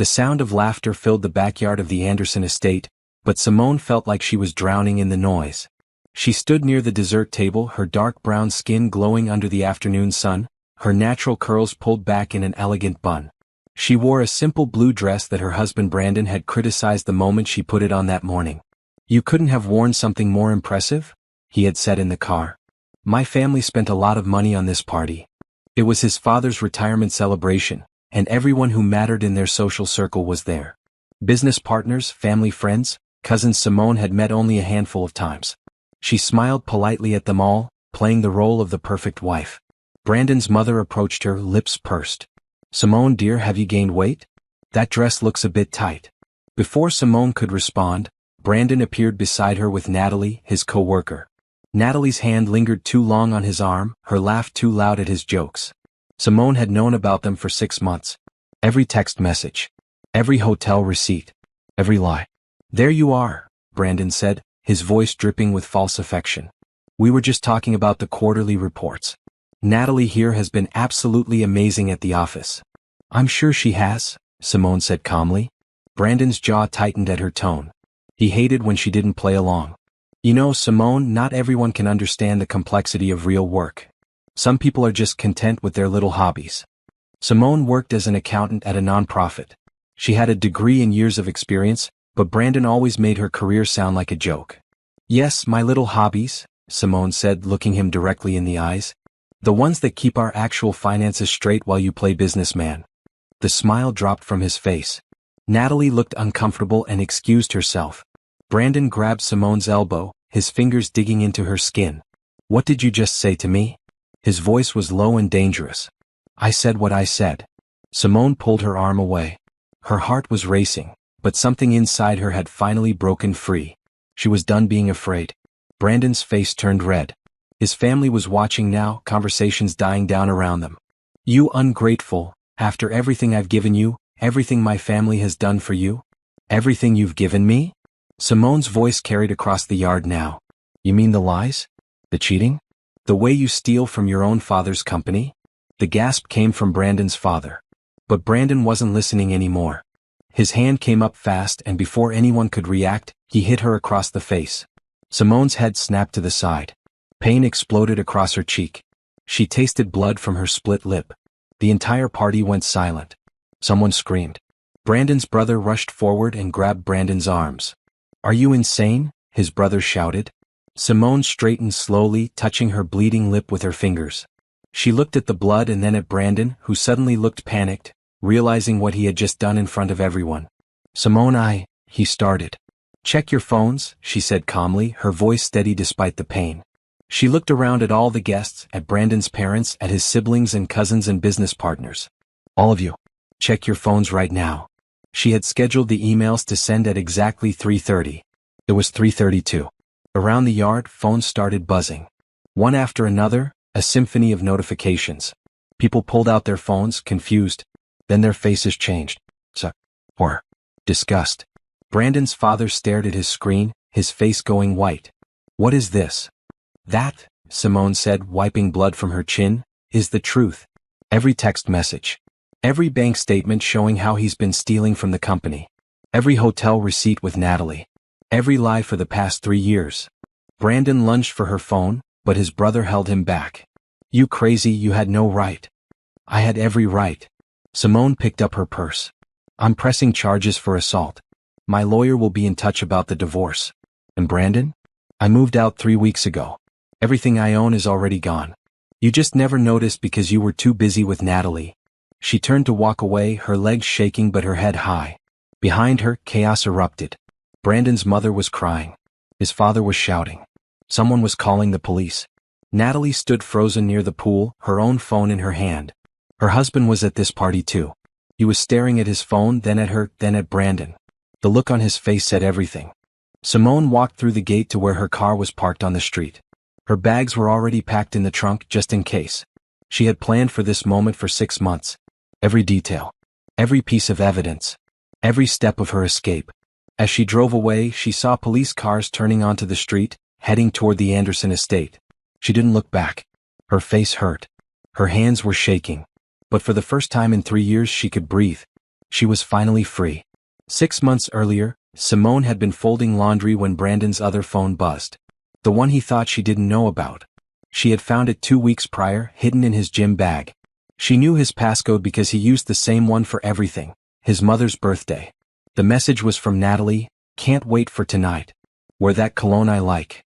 The sound of laughter filled the backyard of the Anderson estate, but Simone felt like she was drowning in the noise. She stood near the dessert table, her dark brown skin glowing under the afternoon sun, her natural curls pulled back in an elegant bun. She wore a simple blue dress that her husband Brandon had criticized the moment she put it on that morning. "You couldn't have worn something more impressive?" he had said in the car. "My family spent a lot of money on this party." It was his father's retirement celebration, and everyone who mattered in their social circle was there. Business partners, family friends, cousins Simone had met only a handful of times. She smiled politely at them all, playing the role of the perfect wife. Brandon's mother approached her, lips pursed. "Simone dear, have you gained weight? That dress looks a bit tight." Before Simone could respond, Brandon appeared beside her with Natalie, his co-worker. Natalie's hand lingered too long on his arm, her laugh too loud at his jokes. Simone had known about them for 6 months. Every text message. Every hotel receipt. Every lie. "There you are," Brandon said, his voice dripping with false affection. "We were just talking about the quarterly reports. Natalie here has been absolutely amazing at the office." "I'm sure she has," Simone said calmly. Brandon's jaw tightened at her tone. He hated when she didn't play along. "You know, Simone, not everyone can understand the complexity of real work. Some people are just content with their little hobbies." Simone worked as an accountant at a nonprofit. She had a degree and years of experience, but Brandon always made her career sound like a joke. "Yes, my little hobbies," Simone said, looking him directly in the eyes. "The ones that keep our actual finances straight while you play businessman." The smile dropped from his face. Natalie looked uncomfortable and excused herself. Brandon grabbed Simone's elbow, his fingers digging into her skin. "What did you just say to me?" His voice was low and dangerous. "I said what I said." Simone pulled her arm away. Her heart was racing, but something inside her had finally broken free. She was done being afraid. Brandon's face turned red. His family was watching now, conversations dying down around them. "You ungrateful, after everything I've given you, everything my family has done for you? Everything you've given me?" Simone's voice carried across the yard now. "You mean the lies? The cheating? The way you steal from your own father's company?" The gasp came from Brandon's father. But Brandon wasn't listening anymore. His hand came up fast, and before anyone could react, he hit her across the face. Simone's head snapped to the side. Pain exploded across her cheek. She tasted blood from her split lip. The entire party went silent. Someone screamed. Brandon's brother rushed forward and grabbed Brandon's arms. "Are you insane?" his brother shouted. Simone straightened slowly, touching her bleeding lip with her fingers. She looked at the blood and then at Brandon, who suddenly looked panicked, realizing what he had just done in front of everyone. "Simone, he started. "Check your phones," she said calmly, her voice steady despite the pain. She looked around at all the guests, at Brandon's parents, at his siblings and cousins and business partners. "All of you, check your phones right now." She had scheduled the emails to send at exactly 3:30. It was 3:32. Around the yard, phones started buzzing. One after another, a symphony of notifications. People pulled out their phones, confused. Then their faces changed. Horror. Disgust. Brandon's father stared at his screen, his face going white. "What is this?" "That," Simone said, wiping blood from her chin, "is the truth. Every text message. Every bank statement showing how he's been stealing from the company. Every hotel receipt with Natalie. Every lie for the past 3 years." Brandon lunged for her phone, but his brother held him back. "You crazy, you had no right." "I had every right." Simone picked up her purse. "I'm pressing charges for assault. My lawyer will be in touch about the divorce." "And Brandon? I moved out 3 weeks ago. Everything I own is already gone. You just never noticed because you were too busy with Natalie." She turned to walk away, her legs shaking but her head high. Behind her, chaos erupted. Brandon's mother was crying. His father was shouting. Someone was calling the police. Natalie stood frozen near the pool, her own phone in her hand. Her husband was at this party too. He was staring at his phone, then at her, then at Brandon. The look on his face said everything. Simone walked through the gate to where her car was parked on the street. Her bags were already packed in the trunk just in case. She had planned for this moment for 6 months. Every detail. Every piece of evidence. Every step of her escape. As she drove away, she saw police cars turning onto the street, heading toward the Anderson estate. She didn't look back. Her face hurt. Her hands were shaking. But for the first time in 3 years she could breathe. She was finally free. 6 months earlier, Simone had been folding laundry when Brandon's other phone buzzed. The one he thought she didn't know about. She had found it 2 weeks prior, hidden in his gym bag. She knew his passcode because he used the same one for everything, his mother's birthday. The message was from Natalie, "Can't wait for tonight. Wear that cologne I like."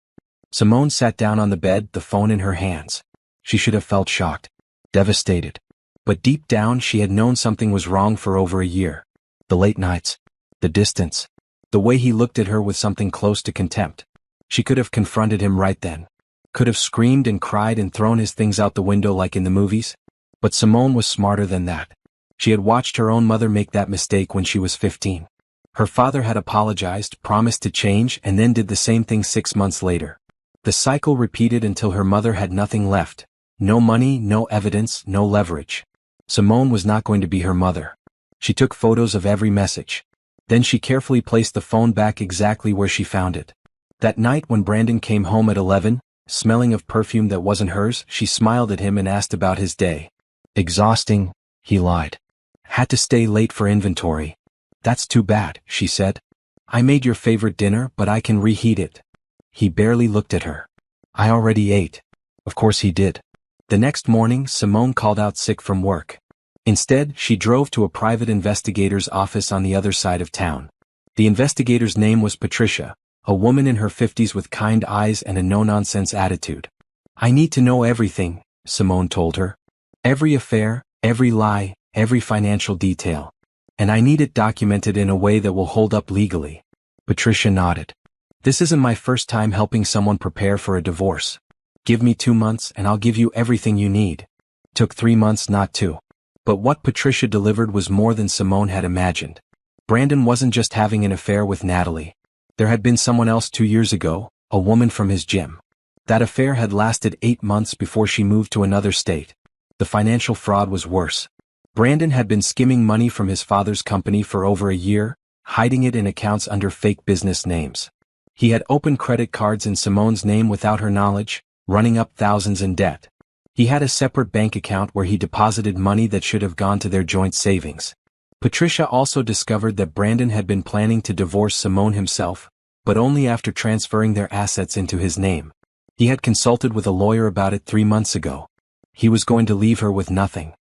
Simone sat down on the bed, the phone in her hands. She should have felt shocked, devastated. But deep down she had known something was wrong for over a year. The late nights. The distance. The way he looked at her with something close to contempt. She could have confronted him right then. Could have screamed and cried and thrown his things out the window like in the movies. But Simone was smarter than that. She had watched her own mother make that mistake when she was 15. Her father had apologized, promised to change, and then did the same thing 6 months later. The cycle repeated until her mother had nothing left. No money, no evidence, no leverage. Simone was not going to be her mother. She took photos of every message. Then she carefully placed the phone back exactly where she found it. That night when Brandon came home at 11, smelling of perfume that wasn't hers, she smiled at him and asked about his day. "Exhausting," he lied. "Had to stay late for inventory." "That's too bad," she said. "I made your favorite dinner, but I can reheat it." He barely looked at her. "I already ate." Of course he did. The next morning, Simone called out sick from work. Instead, she drove to a private investigator's office on the other side of town. The investigator's name was Patricia, a woman in her 50s with kind eyes and a no-nonsense attitude. "I need to know everything," Simone told her. "Every affair, every lie, every financial detail. And I need it documented in a way that will hold up legally." Patricia nodded. "This isn't my first time helping someone prepare for a divorce. Give me 2 months and I'll give you everything you need." Took 3 months, not 2. But what Patricia delivered was more than Simone had imagined. Brandon wasn't just having an affair with Natalie. There had been someone else 2 years ago, a woman from his gym. That affair had lasted 8 months before she moved to another state. The financial fraud was worse. Brandon had been skimming money from his father's company for over a year, hiding it in accounts under fake business names. He had opened credit cards in Simone's name without her knowledge, running up thousands in debt. He had a separate bank account where he deposited money that should have gone to their joint savings. Patricia also discovered that Brandon had been planning to divorce Simone himself, but only after transferring their assets into his name. He had consulted with a lawyer about it 3 months ago. He was going to leave her with nothing.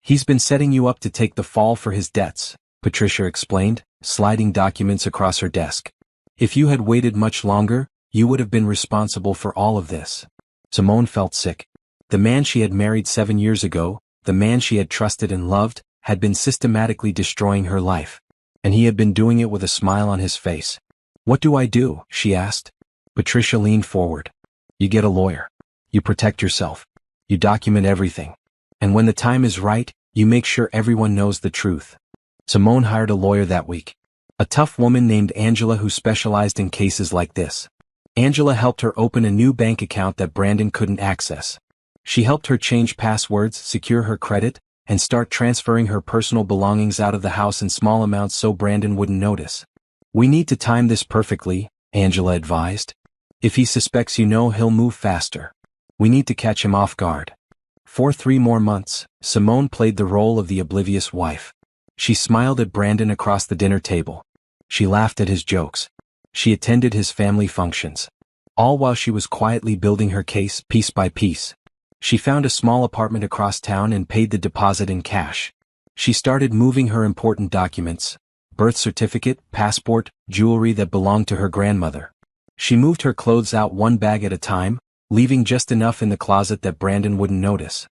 "He's been setting you up to take the fall for his debts," Patricia explained, sliding documents across her desk. "If you had waited much longer, you would have been responsible for all of this." Simone felt sick. The man she had married 7 years ago, the man she had trusted and loved, had been systematically destroying her life. And he had been doing it with a smile on his face. "What do I do?" she asked. Patricia leaned forward. "You get a lawyer. You protect yourself. You document everything. And when the time is right, you make sure everyone knows the truth." Simone hired a lawyer that week. A tough woman named Angela who specialized in cases like this. Angela helped her open a new bank account that Brandon couldn't access. She helped her change passwords, secure her credit, and start transferring her personal belongings out of the house in small amounts so Brandon wouldn't notice. "We need to time this perfectly," Angela advised. "If he suspects you know, he'll move faster. We need to catch him off guard." For 3 more months, Simone played the role of the oblivious wife. She smiled at Brandon across the dinner table. She laughed at his jokes. She attended his family functions. All while she was quietly building her case piece by piece. She found a small apartment across town and paid the deposit in cash. She started moving her important documents: birth certificate, passport, jewelry that belonged to her grandmother. She moved her clothes out one bag at a time, leaving just enough in the closet that Brandon wouldn't notice.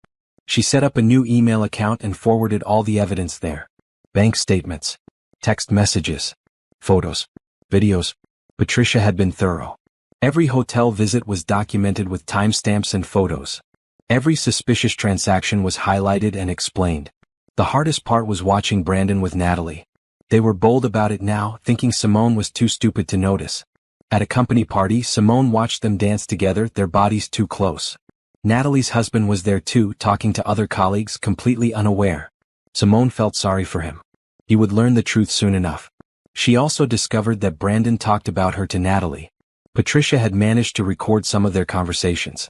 She set up a new email account and forwarded all the evidence there. Bank statements, text messages, photos, videos. Patricia had been thorough. Every hotel visit was documented with timestamps and photos. Every suspicious transaction was highlighted and explained. The hardest part was watching Brandon with Natalie. They were bold about it now, thinking Simone was too stupid to notice. At a company party, Simone watched them dance together, their bodies too close. Natalie's husband was there too, talking to other colleagues, completely unaware. Simone felt sorry for him. He would learn the truth soon enough. She also discovered that Brandon talked about her to Natalie. Patricia had managed to record some of their conversations.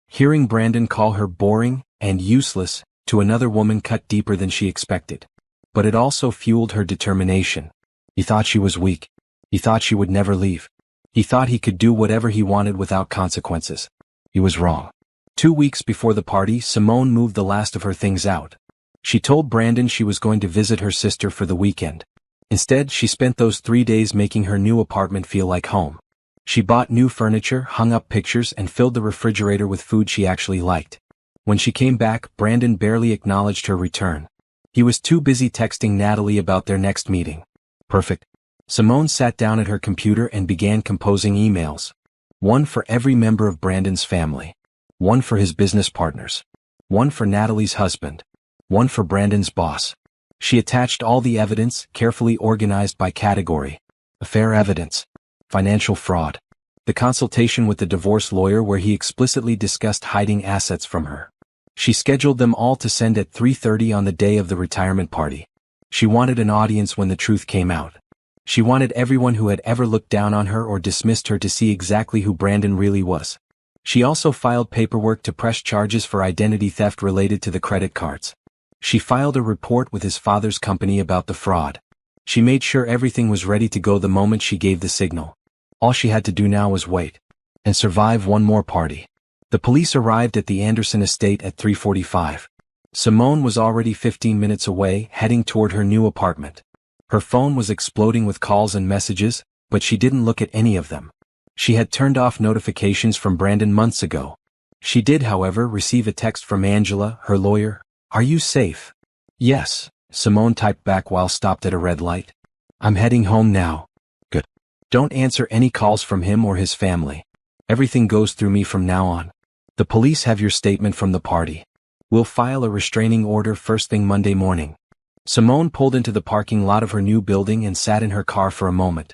Hearing Brandon call her boring and useless to another woman cut deeper than she expected. But it also fueled her determination. He thought she was weak. He thought she would never leave. He thought he could do whatever he wanted without consequences. He was wrong. 2 weeks before the party, Simone moved the last of her things out. She told Brandon she was going to visit her sister for the weekend. Instead, she spent those 3 days making her new apartment feel like home. She bought new furniture, hung up pictures, and filled the refrigerator with food she actually liked. When she came back, Brandon barely acknowledged her return. He was too busy texting Natalie about their next meeting. Perfect. Simone sat down at her computer and began composing emails. One for every member of Brandon's family. One for his business partners. One for Natalie's husband. One for Brandon's boss. She attached all the evidence, carefully organized by category. Affair evidence. Financial fraud. The consultation with the divorce lawyer where he explicitly discussed hiding assets from her. She scheduled them all to send at 3:30 on the day of the retirement party. She wanted an audience when the truth came out. She wanted everyone who had ever looked down on her or dismissed her to see exactly who Brandon really was. She also filed paperwork to press charges for identity theft related to the credit cards. She filed a report with his father's company about the fraud. She made sure everything was ready to go the moment she gave the signal. All she had to do now was wait. And survive one more party. The police arrived at the Anderson estate at 3:45. Simone was already 15 minutes away, heading toward her new apartment. Her phone was exploding with calls and messages, but she didn't look at any of them. She had turned off notifications from Brandon months ago. She did, however, receive a text from Angela, her lawyer. "Are you safe?" "Yes," Simone typed back while stopped at a red light. "I'm heading home now." "Good. Don't answer any calls from him or his family. Everything goes through me from now on. The police have your statement from the party. We'll file a restraining order first thing Monday morning." Simone pulled into the parking lot of her new building and sat in her car for a moment.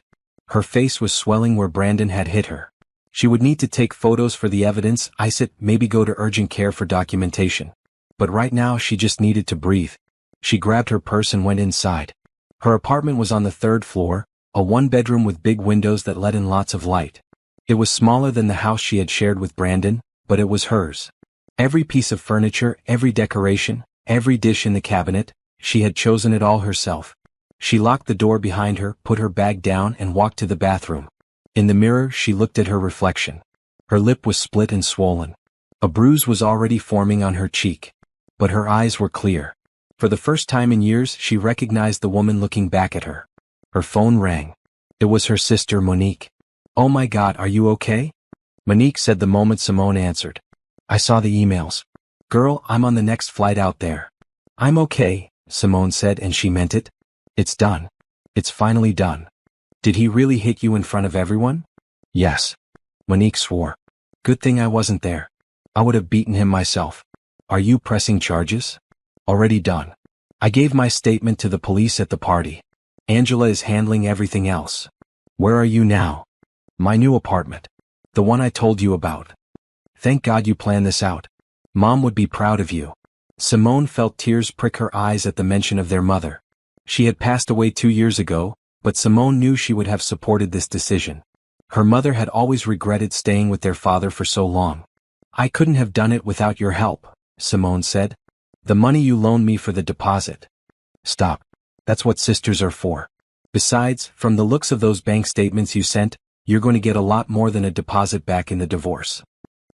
Her face was swelling where Brandon had hit her. She would need to take photos for the evidence, ice it, maybe go to urgent care for documentation. But right now she just needed to breathe. She grabbed her purse and went inside. Her apartment was on the 3rd floor, a one-bedroom with big windows that let in lots of light. It was smaller than the house she had shared with Brandon, but it was hers. Every piece of furniture, every decoration, every dish in the cabinet, she had chosen it all herself. She locked the door behind her, put her bag down, and walked to the bathroom. In the mirror, she looked at her reflection. Her lip was split and swollen. A bruise was already forming on her cheek. But her eyes were clear. For the first time in years, she recognized the woman looking back at her. Her phone rang. It was her sister, Monique. "Oh my God, are you okay?" Monique said the moment Simone answered. "I saw the emails. Girl, I'm on the next flight out there." "I'm okay," Simone said, and she meant it. "It's done. It's finally done." "Did he really hit you in front of everyone?" "Yes." Monique swore. "Good thing I wasn't there. I would have beaten him myself." "Are you pressing charges?" "Already done. I gave my statement to the police at the party. Angela is handling everything else." "Where are you now?" "My new apartment. The one I told you about." "Thank God you planned this out. Mom would be proud of you." Simone felt tears prick her eyes at the mention of their mother. She had passed away 2 years ago, but Simone knew she would have supported this decision. Her mother had always regretted staying with their father for so long. "I couldn't have done it without your help," Simone said. "The money you loaned me for the deposit." "Stop. That's what sisters are for. Besides, from the looks of those bank statements you sent, you're going to get a lot more than a deposit back in the divorce."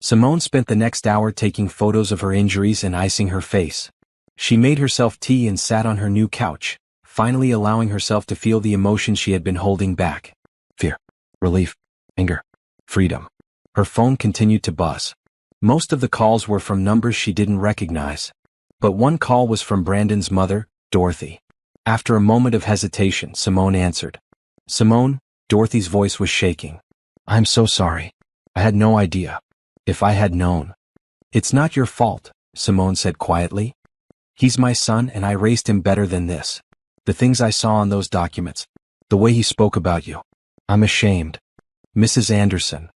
Simone spent the next hour taking photos of her injuries and icing her face. She made herself tea and sat on her new couch, finally allowing herself to feel the emotions she had been holding back. Fear, relief, anger, freedom. Her phone continued to buzz. Most of the calls were from numbers she didn't recognize. But one call was from Brandon's mother, Dorothy. After a moment of hesitation, Simone answered. "Simone," Dorothy's voice was shaking. "I'm so sorry. I had no idea. If I had known." "It's not your fault," Simone said quietly. "He's my son and I raised him better than this. The things I saw on those documents. The way he spoke about you. I'm ashamed. Mrs. Anderson.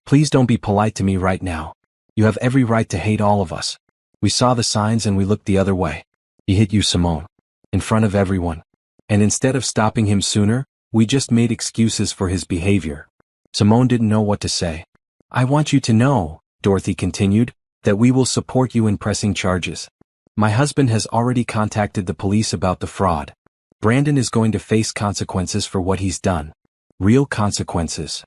Please don't be polite to me right now. You have every right to hate all of us. We saw the signs and we looked the other way. He hit you, Simone. In front of everyone. And instead of stopping him sooner, we just made excuses for his behavior." Simone didn't know what to say. "I want you to know," Dorothy continued, "that we will support you in pressing charges. My husband has already contacted the police about the fraud. Brandon is going to face consequences for what he's done. Real consequences.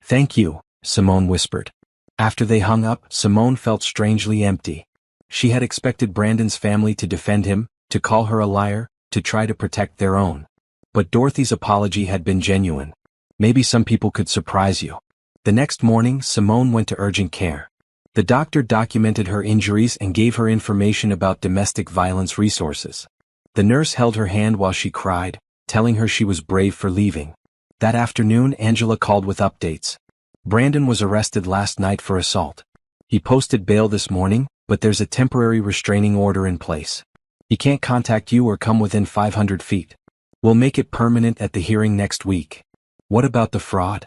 Thank you, Simone whispered. After they hung up, Simone felt strangely empty. She had expected Brandon's family to defend him, to call her a liar, to try to protect their own. But Dorothy's apology had been genuine. Maybe some people could surprise you. The next morning, Simone went to urgent care. The doctor documented her injuries and gave her information about domestic violence resources. The nurse held her hand while she cried, telling her she was brave for leaving. That afternoon, Angela called with updates. Brandon was arrested last night for assault. He posted bail this morning, but there's a temporary restraining order in place. He can't contact you or come within 500 feet. We'll make it permanent at the hearing next week. What about the fraud?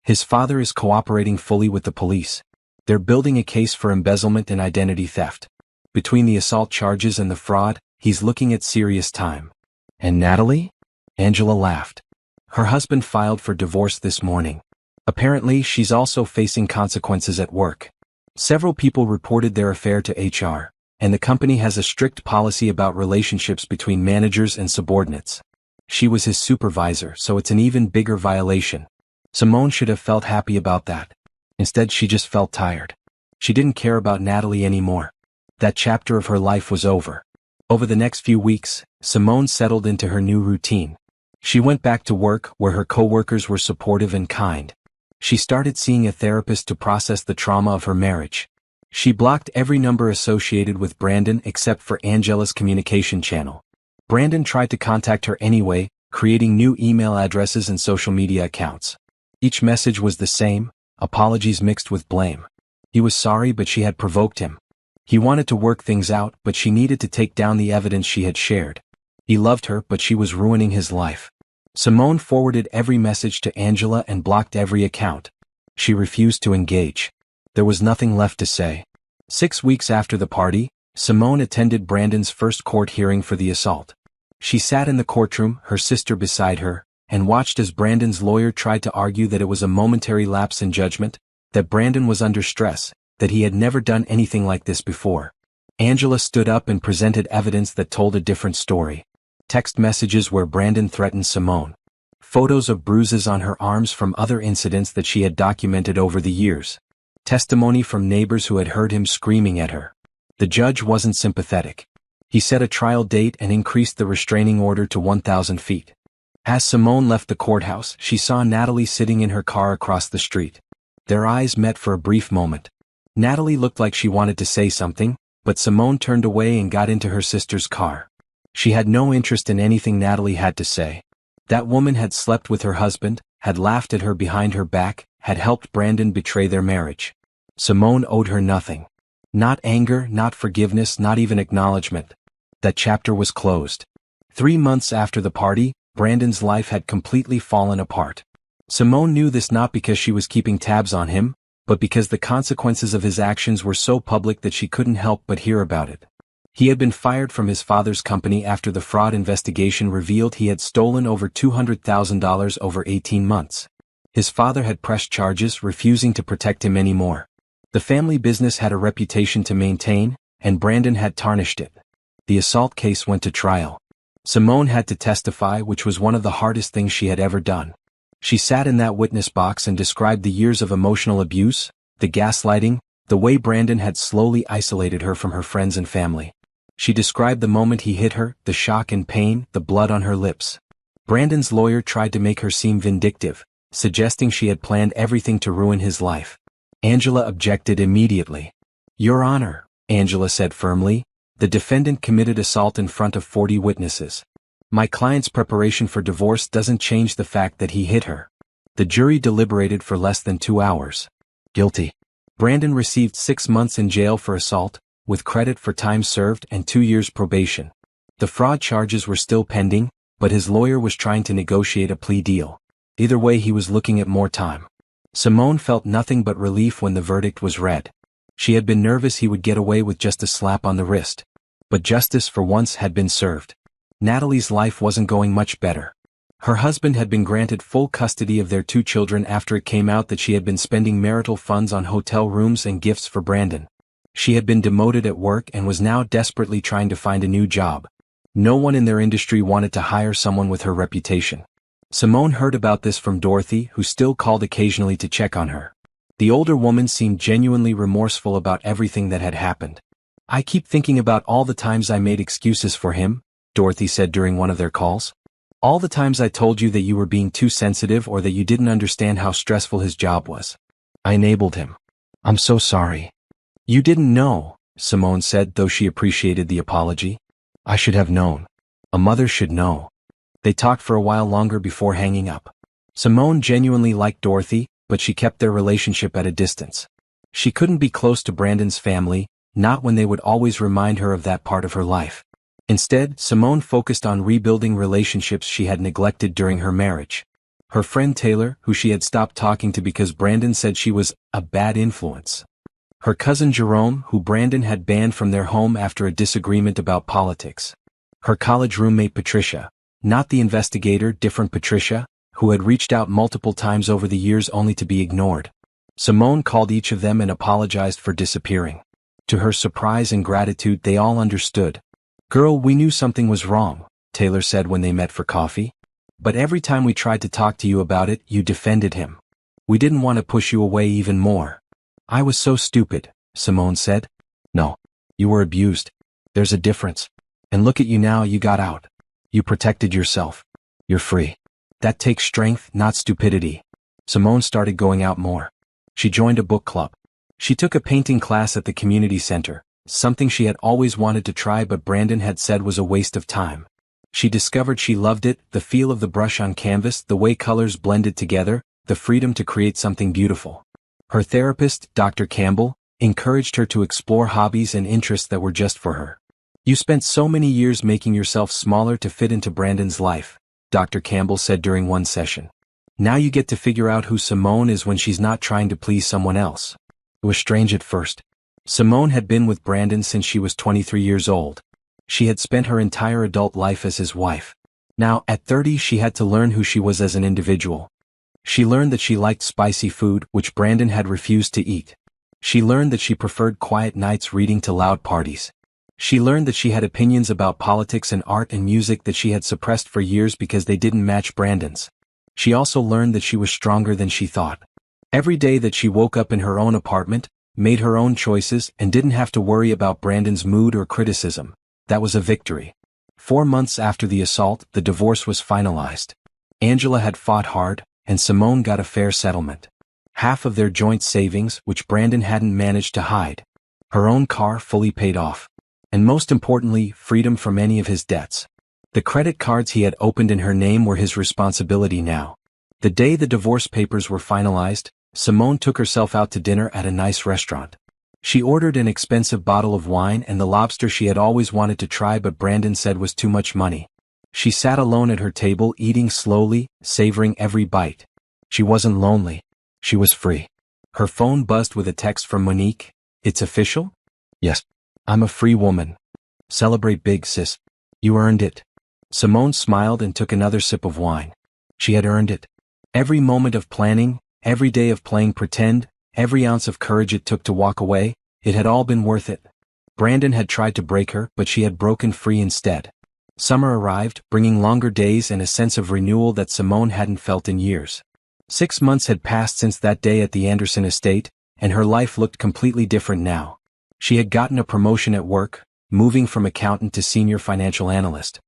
His father is cooperating fully with the police. They're building a case for embezzlement and identity theft. Between the assault charges and the fraud, he's looking at serious time. And Natalie? Angela laughed. Her husband filed for divorce this morning. Apparently, she's also facing consequences at work. Several people reported their affair to HR, and the company has a strict policy about relationships between managers and subordinates. She was his supervisor, so it's an even bigger violation. Simone should have felt happy about that. Instead, she just felt tired. She didn't care about Natalie anymore. That chapter of her life was over. Over the next few weeks, Simone settled into her new routine. She went back to work where her coworkers were supportive and kind. She started seeing a therapist to process the trauma of her marriage. She blocked every number associated with Brandon except for Angela's communication channel. Brandon tried to contact her anyway, creating new email addresses and social media accounts. Each message was the same, apologies mixed with blame. He was sorry, but she had provoked him. He wanted to work things out, but she needed to take down the evidence she had shared. He loved her, but she was ruining his life. Simone forwarded every message to Angela and blocked every account. She refused to engage. There was nothing left to say. 6 weeks after the party, Simone attended Brandon's first court hearing for the assault. She sat in the courtroom, her sister beside her, and watched as Brandon's lawyer tried to argue that it was a momentary lapse in judgment, that Brandon was under stress, that he had never done anything like this before. Angela stood up and presented evidence that told a different story. Text messages where Brandon threatened Simone. Photos of bruises on her arms from other incidents that she had documented over the years. Testimony from neighbors who had heard him screaming at her. The judge wasn't sympathetic. He set a trial date and increased the restraining order to 1,000 feet. As Simone left the courthouse, she saw Natalie sitting in her car across the street. Their eyes met for a brief moment. Natalie looked like she wanted to say something, but Simone turned away and got into her sister's car. She had no interest in anything Natalie had to say. That woman had slept with her husband, had laughed at her behind her back, had helped Brandon betray their marriage. Simone owed her nothing. Not anger, not forgiveness, not even acknowledgement. That chapter was closed. 3 months after the party, Brandon's life had completely fallen apart. Simone knew this not because she was keeping tabs on him, but because the consequences of his actions were so public that she couldn't help but hear about it. He had been fired from his father's company after the fraud investigation revealed he had stolen over $200,000 over 18 months. His father had pressed charges, refusing to protect him anymore. The family business had a reputation to maintain, and Brandon had tarnished it. The assault case went to trial. Simone had to testify, which was one of the hardest things she had ever done. She sat in that witness box and described the years of emotional abuse, the gaslighting, the way Brandon had slowly isolated her from her friends and family. She described the moment he hit her, the shock and pain, the blood on her lips. Brandon's lawyer tried to make her seem vindictive, suggesting she had planned everything to ruin his life. Angela objected immediately. "Your Honor," Angela said firmly, "the defendant committed assault in front of 40 witnesses. My client's preparation for divorce doesn't change the fact that he hit her." The jury deliberated for less than 2 hours. Guilty. Brandon received 6 months in jail for assault, with credit for time served and 2 years probation. The fraud charges were still pending, but his lawyer was trying to negotiate a plea deal. Either way, he was looking at more time. Simone felt nothing but relief when the verdict was read. She had been nervous he would get away with just a slap on the wrist. But justice for once had been served. Natalie's life wasn't going much better. Her husband had been granted full custody of their 2 children after it came out that she had been spending marital funds on hotel rooms and gifts for Brandon. She had been demoted at work and was now desperately trying to find a new job. No one in their industry wanted to hire someone with her reputation. Simone heard about this from Dorothy, who still called occasionally to check on her. The older woman seemed genuinely remorseful about everything that had happened. "I keep thinking about all the times I made excuses for him," Dorothy said during one of their calls. "All the times I told you that you were being too sensitive or that you didn't understand how stressful his job was. I enabled him. I'm so sorry." "You didn't know," Simone said, though she appreciated the apology. "I should have known. A mother should know." They talked for a while longer before hanging up. Simone genuinely liked Dorothy, but she kept their relationship at a distance. She couldn't be close to Brandon's family, not when they would always remind her of that part of her life. Instead, Simone focused on rebuilding relationships she had neglected during her marriage. Her friend Taylor, who she had stopped talking to because Brandon said she was a bad influence. Her cousin Jerome, who Brandon had banned from their home after a disagreement about politics. Her college roommate Patricia, not the investigator, different Patricia, who had reached out multiple times over the years only to be ignored. Simone called each of them and apologized for disappearing. To her surprise and gratitude, they all understood. "Girl, we knew something was wrong," Taylor said when they met for coffee. "But every time we tried to talk to you about it, you defended him. We didn't want to push you away even more." "I was so stupid," Simone said. "No. You were abused. There's a difference. And look at you now, you got out. You protected yourself. You're free. That takes strength, not stupidity." Simone started going out more. She joined a book club. She took a painting class at the community center, something she had always wanted to try but Brandon had said was a waste of time. She discovered she loved it, the feel of the brush on canvas, the way colors blended together, the freedom to create something beautiful. Her therapist, Dr. Campbell, encouraged her to explore hobbies and interests that were just for her. "You spent so many years making yourself smaller to fit into Brandon's life," Dr. Campbell said during one session. "Now you get to figure out who Simone is when she's not trying to please someone else." It was strange at first. Simone had been with Brandon since she was 23 years old. She had spent her entire adult life as his wife. Now, at 30, she had to learn who she was as an individual. She learned that she liked spicy food, which Brandon had refused to eat. She learned that she preferred quiet nights reading to loud parties. She learned that she had opinions about politics and art and music that she had suppressed for years because they didn't match Brandon's. She also learned that she was stronger than she thought. Every day that she woke up in her own apartment, made her own choices, and didn't have to worry about Brandon's mood or criticism, that was a victory. 4 months after the assault, the divorce was finalized. Angela had fought hard, and Simone got a fair settlement. Half of their joint savings, which Brandon hadn't managed to hide. Her own car fully paid off. And most importantly, freedom from any of his debts. The credit cards he had opened in her name were his responsibility now. The day the divorce papers were finalized, Simone took herself out to dinner at a nice restaurant. She ordered an expensive bottle of wine and the lobster she had always wanted to try but Brandon said was too much money. She sat alone at her table eating slowly, savoring every bite. She wasn't lonely. She was free. Her phone buzzed with a text from Monique. "It's official?" "Yes. I'm a free woman. Celebrate big, sis. You earned it." Simone smiled and took another sip of wine. She had earned it. Every moment of planning, every day of playing pretend, every ounce of courage it took to walk away, it had all been worth it. Brandon had tried to break her, but she had broken free instead. Summer arrived, bringing longer days and a sense of renewal that Simone hadn't felt in years. 6 months had passed since that day at the Anderson estate, and her life looked completely different now. She had gotten a promotion at work, moving from accountant to senior financial analyst.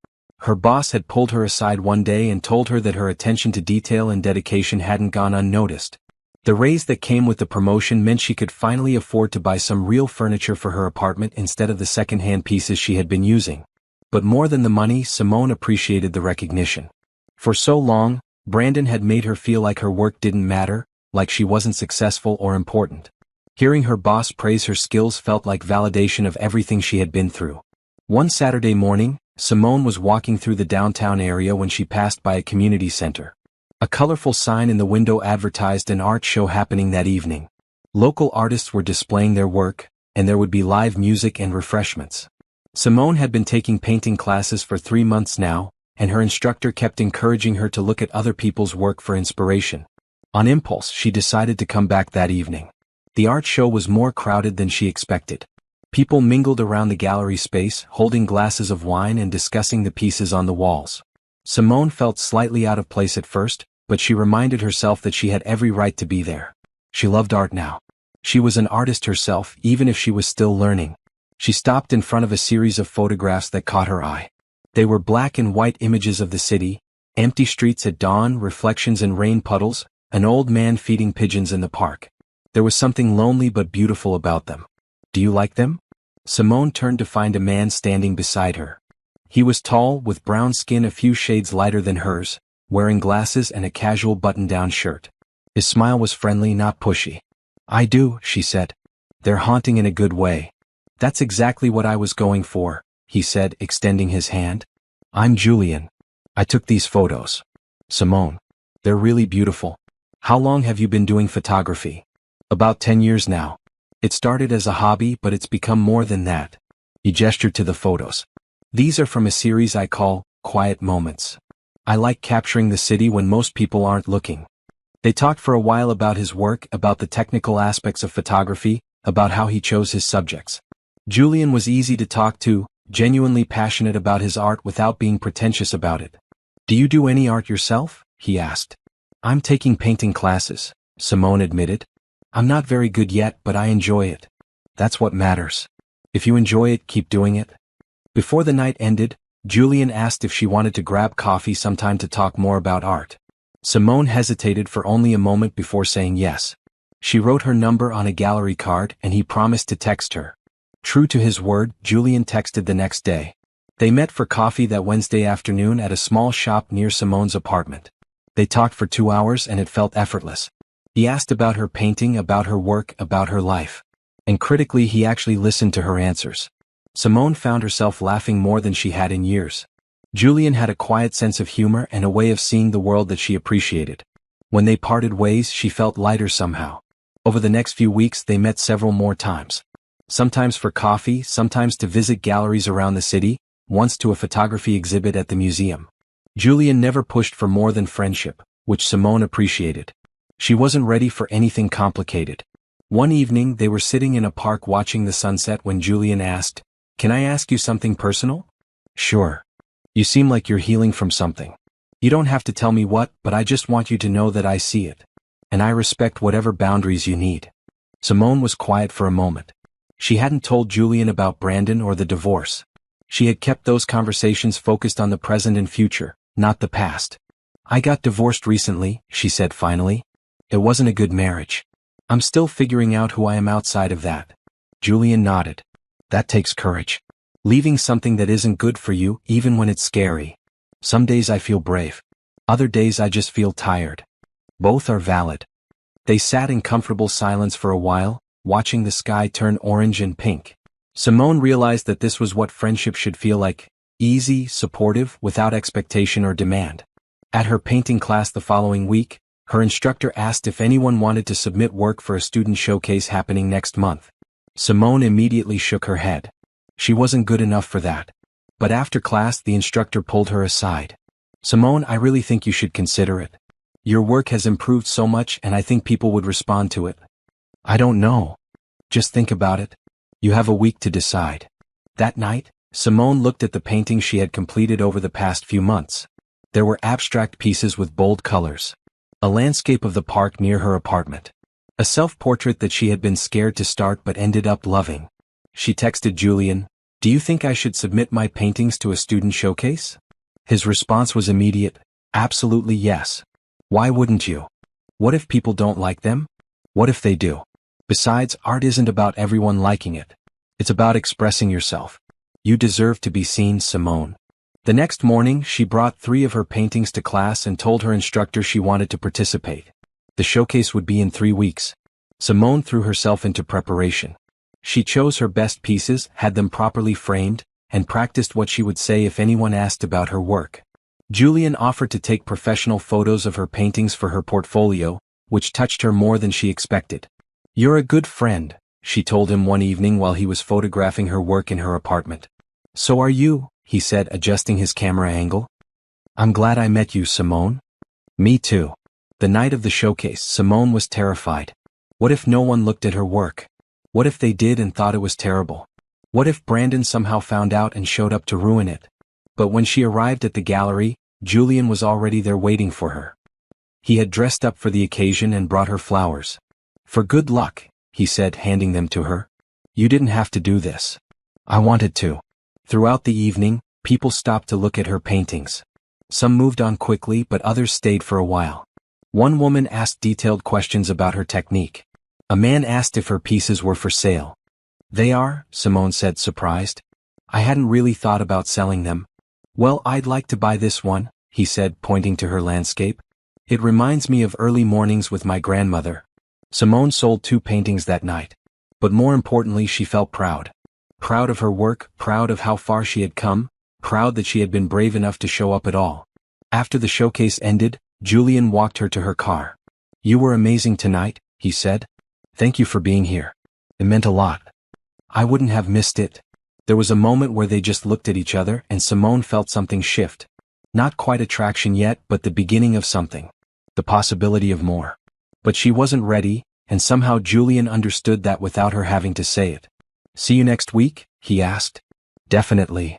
Her boss had pulled her aside one day and told her that her attention to detail and dedication hadn't gone unnoticed. The raise that came with the promotion meant she could finally afford to buy some real furniture for her apartment instead of the second-hand pieces she had been using. But more than the money, Simone appreciated the recognition. For so long, Brandon had made her feel like her work didn't matter, like she wasn't successful or important. Hearing her boss praise her skills felt like validation of everything she had been through. One Saturday morning, Simone was walking through the downtown area when she passed by a community center. A colorful sign in the window advertised an art show happening that evening. Local artists were displaying their work, and there would be live music and refreshments. Simone had been taking painting classes for 3 months now, and her instructor kept encouraging her to look at other people's work for inspiration. On impulse, she decided to come back that evening. The art show was more crowded than she expected. People mingled around the gallery space, holding glasses of wine and discussing the pieces on the walls. Simone felt slightly out of place at first, but she reminded herself that she had every right to be there. She loved art now. She was an artist herself, even if she was still learning. She stopped in front of a series of photographs that caught her eye. They were black and white images of the city, empty streets at dawn, reflections in rain puddles, an old man feeding pigeons in the park. There was something lonely but beautiful about them. "Do you like them?" Simone turned to find a man standing beside her. He was tall, with brown skin a few shades lighter than hers, wearing glasses and a casual button-down shirt. His smile was friendly, not pushy. "I do," she said. "They're haunting in a good way." "That's exactly what I was going for," he said, extending his hand. "I'm Julian. I took these photos." "Simone. They're really beautiful. How long have you been doing photography?" "About 10 years now. It started as a hobby, but it's become more than that." He gestured to the photos. "These are from a series I call Quiet Moments. I like capturing the city when most people aren't looking." They talked for a while about his work, about the technical aspects of photography, about how he chose his subjects. Julian was easy to talk to, genuinely passionate about his art without being pretentious about it. "Do you do any art yourself?" he asked. "I'm taking painting classes," Simone admitted. "I'm not very good yet, but I enjoy it. That's what matters. If you enjoy it, keep doing it." Before the night ended, Julian asked if she wanted to grab coffee sometime to talk more about art. Simone hesitated for only a moment before saying yes. She wrote her number on a gallery card and he promised to text her. True to his word, Julian texted the next day. They met for coffee that Wednesday afternoon at a small shop near Simone's apartment. They talked for 2 hours and it felt effortless. He asked about her painting, about her work, about her life. And critically, he actually listened to her answers. Simone found herself laughing more than she had in years. Julian had a quiet sense of humor and a way of seeing the world that she appreciated. When they parted ways, she felt lighter somehow. Over the next few weeks, they met several more times. Sometimes for coffee, sometimes to visit galleries around the city, once to a photography exhibit at the museum. Julian never pushed for more than friendship, which Simone appreciated. She wasn't ready for anything complicated. One evening, they were sitting in a park watching the sunset when Julian asked, "Can I ask you something personal?" "Sure. You seem like you're healing from something. You don't have to tell me what, but I just want you to know that I see it. And I respect whatever boundaries you need." Simone was quiet for a moment. She hadn't told Julian about Brandon or the divorce. She had kept those conversations focused on the present and future, not the past. "I got divorced recently," she said finally. "It wasn't a good marriage. I'm still figuring out who I am outside of that." Julian nodded. "That takes courage. Leaving something that isn't good for you, even when it's scary. Some days I feel brave. Other days I just feel tired. Both are valid." They sat in comfortable silence for a while, watching the sky turn orange and pink. Simone realized that this was what friendship should feel like: easy, supportive, without expectation or demand. At her painting class the following week, her instructor asked if anyone wanted to submit work for a student showcase happening next month. Simone immediately shook her head. She wasn't good enough for that. But after class, the instructor pulled her aside. "Simone, I really think you should consider it. Your work has improved so much and I think people would respond to it." "I don't know. Just think about it. You have a week to decide." That night, Simone looked at the paintings she had completed over the past few months. There were abstract pieces with bold colors. A landscape of the park near her apartment. A self-portrait that she had been scared to start but ended up loving. She texted Julian, "Do you think I should submit my paintings to a student showcase?" His response was immediate, "Absolutely yes. Why wouldn't you? What if people don't like them? What if they do? Besides, art isn't about everyone liking it. It's about expressing yourself. You deserve to be seen, Simone." The next morning, she brought 3 of her paintings to class and told her instructor she wanted to participate. The showcase would be in 3 weeks. Simone threw herself into preparation. She chose her best pieces, had them properly framed, and practiced what she would say if anyone asked about her work. Julian offered to take professional photos of her paintings for her portfolio, which touched her more than she expected. "You're a good friend," she told him one evening while he was photographing her work in her apartment. "So are you," he said, adjusting his camera angle. "I'm glad I met you, Simone." "Me too." The night of the showcase, Simone was terrified. What if no one looked at her work? What if they did and thought it was terrible? What if Brandon somehow found out and showed up to ruin it? But when she arrived at the gallery, Julian was already there waiting for her. He had dressed up for the occasion and brought her flowers. "For good luck," he said, handing them to her. "You didn't have to do this. I wanted to." Throughout the evening, people stopped to look at her paintings. Some moved on quickly, but others stayed for a while. One woman asked detailed questions about her technique. A man asked if her pieces were for sale. "They are," Simone said, surprised. "I hadn't really thought about selling them." "Well, I'd like to buy this one," he said, pointing to her landscape. "It reminds me of early mornings with my grandmother." Simone sold 2 paintings that night. But more importantly, she felt proud. Proud of her work, proud of how far she had come, proud that she had been brave enough to show up at all. After the showcase ended, Julian walked her to her car. "You were amazing tonight," he said. "Thank you for being here. It meant a lot. I wouldn't have missed it." There was a moment where they just looked at each other and Simone felt something shift. Not quite attraction yet, but the beginning of something. The possibility of more. But she wasn't ready, and somehow Julian understood that without her having to say it. "See you next week?" he asked. "Definitely."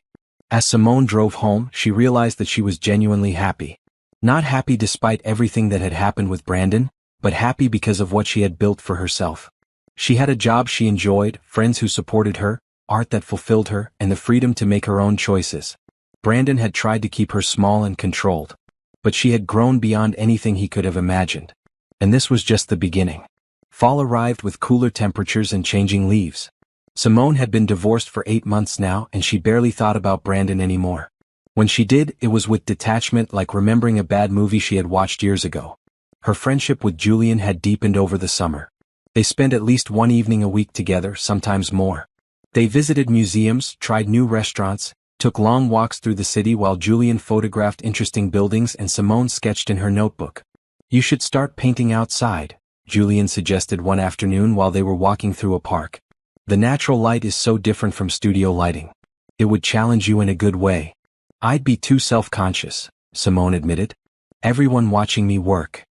As Simone drove home, she realized that she was genuinely happy. Not happy despite everything that had happened with Brandon, but happy because of what she had built for herself. She had a job she enjoyed, friends who supported her, art that fulfilled her, and the freedom to make her own choices. Brandon had tried to keep her small and controlled. But she had grown beyond anything he could have imagined. And this was just the beginning. Fall arrived with cooler temperatures and changing leaves. Simone had been divorced for 8 months now, and she barely thought about Brandon anymore. When she did, it was with detachment, like remembering a bad movie she had watched years ago. Her friendship with Julian had deepened over the summer. They spent at least one evening a week together, sometimes more. They visited museums, tried new restaurants, took long walks through the city while Julian photographed interesting buildings and Simone sketched in her notebook. "You should start painting outside," Julian suggested one afternoon while they were walking through a park. "The natural light is so different from studio lighting. It would challenge you in a good way." "I'd be too self-conscious," Simone admitted. "Everyone watching me work.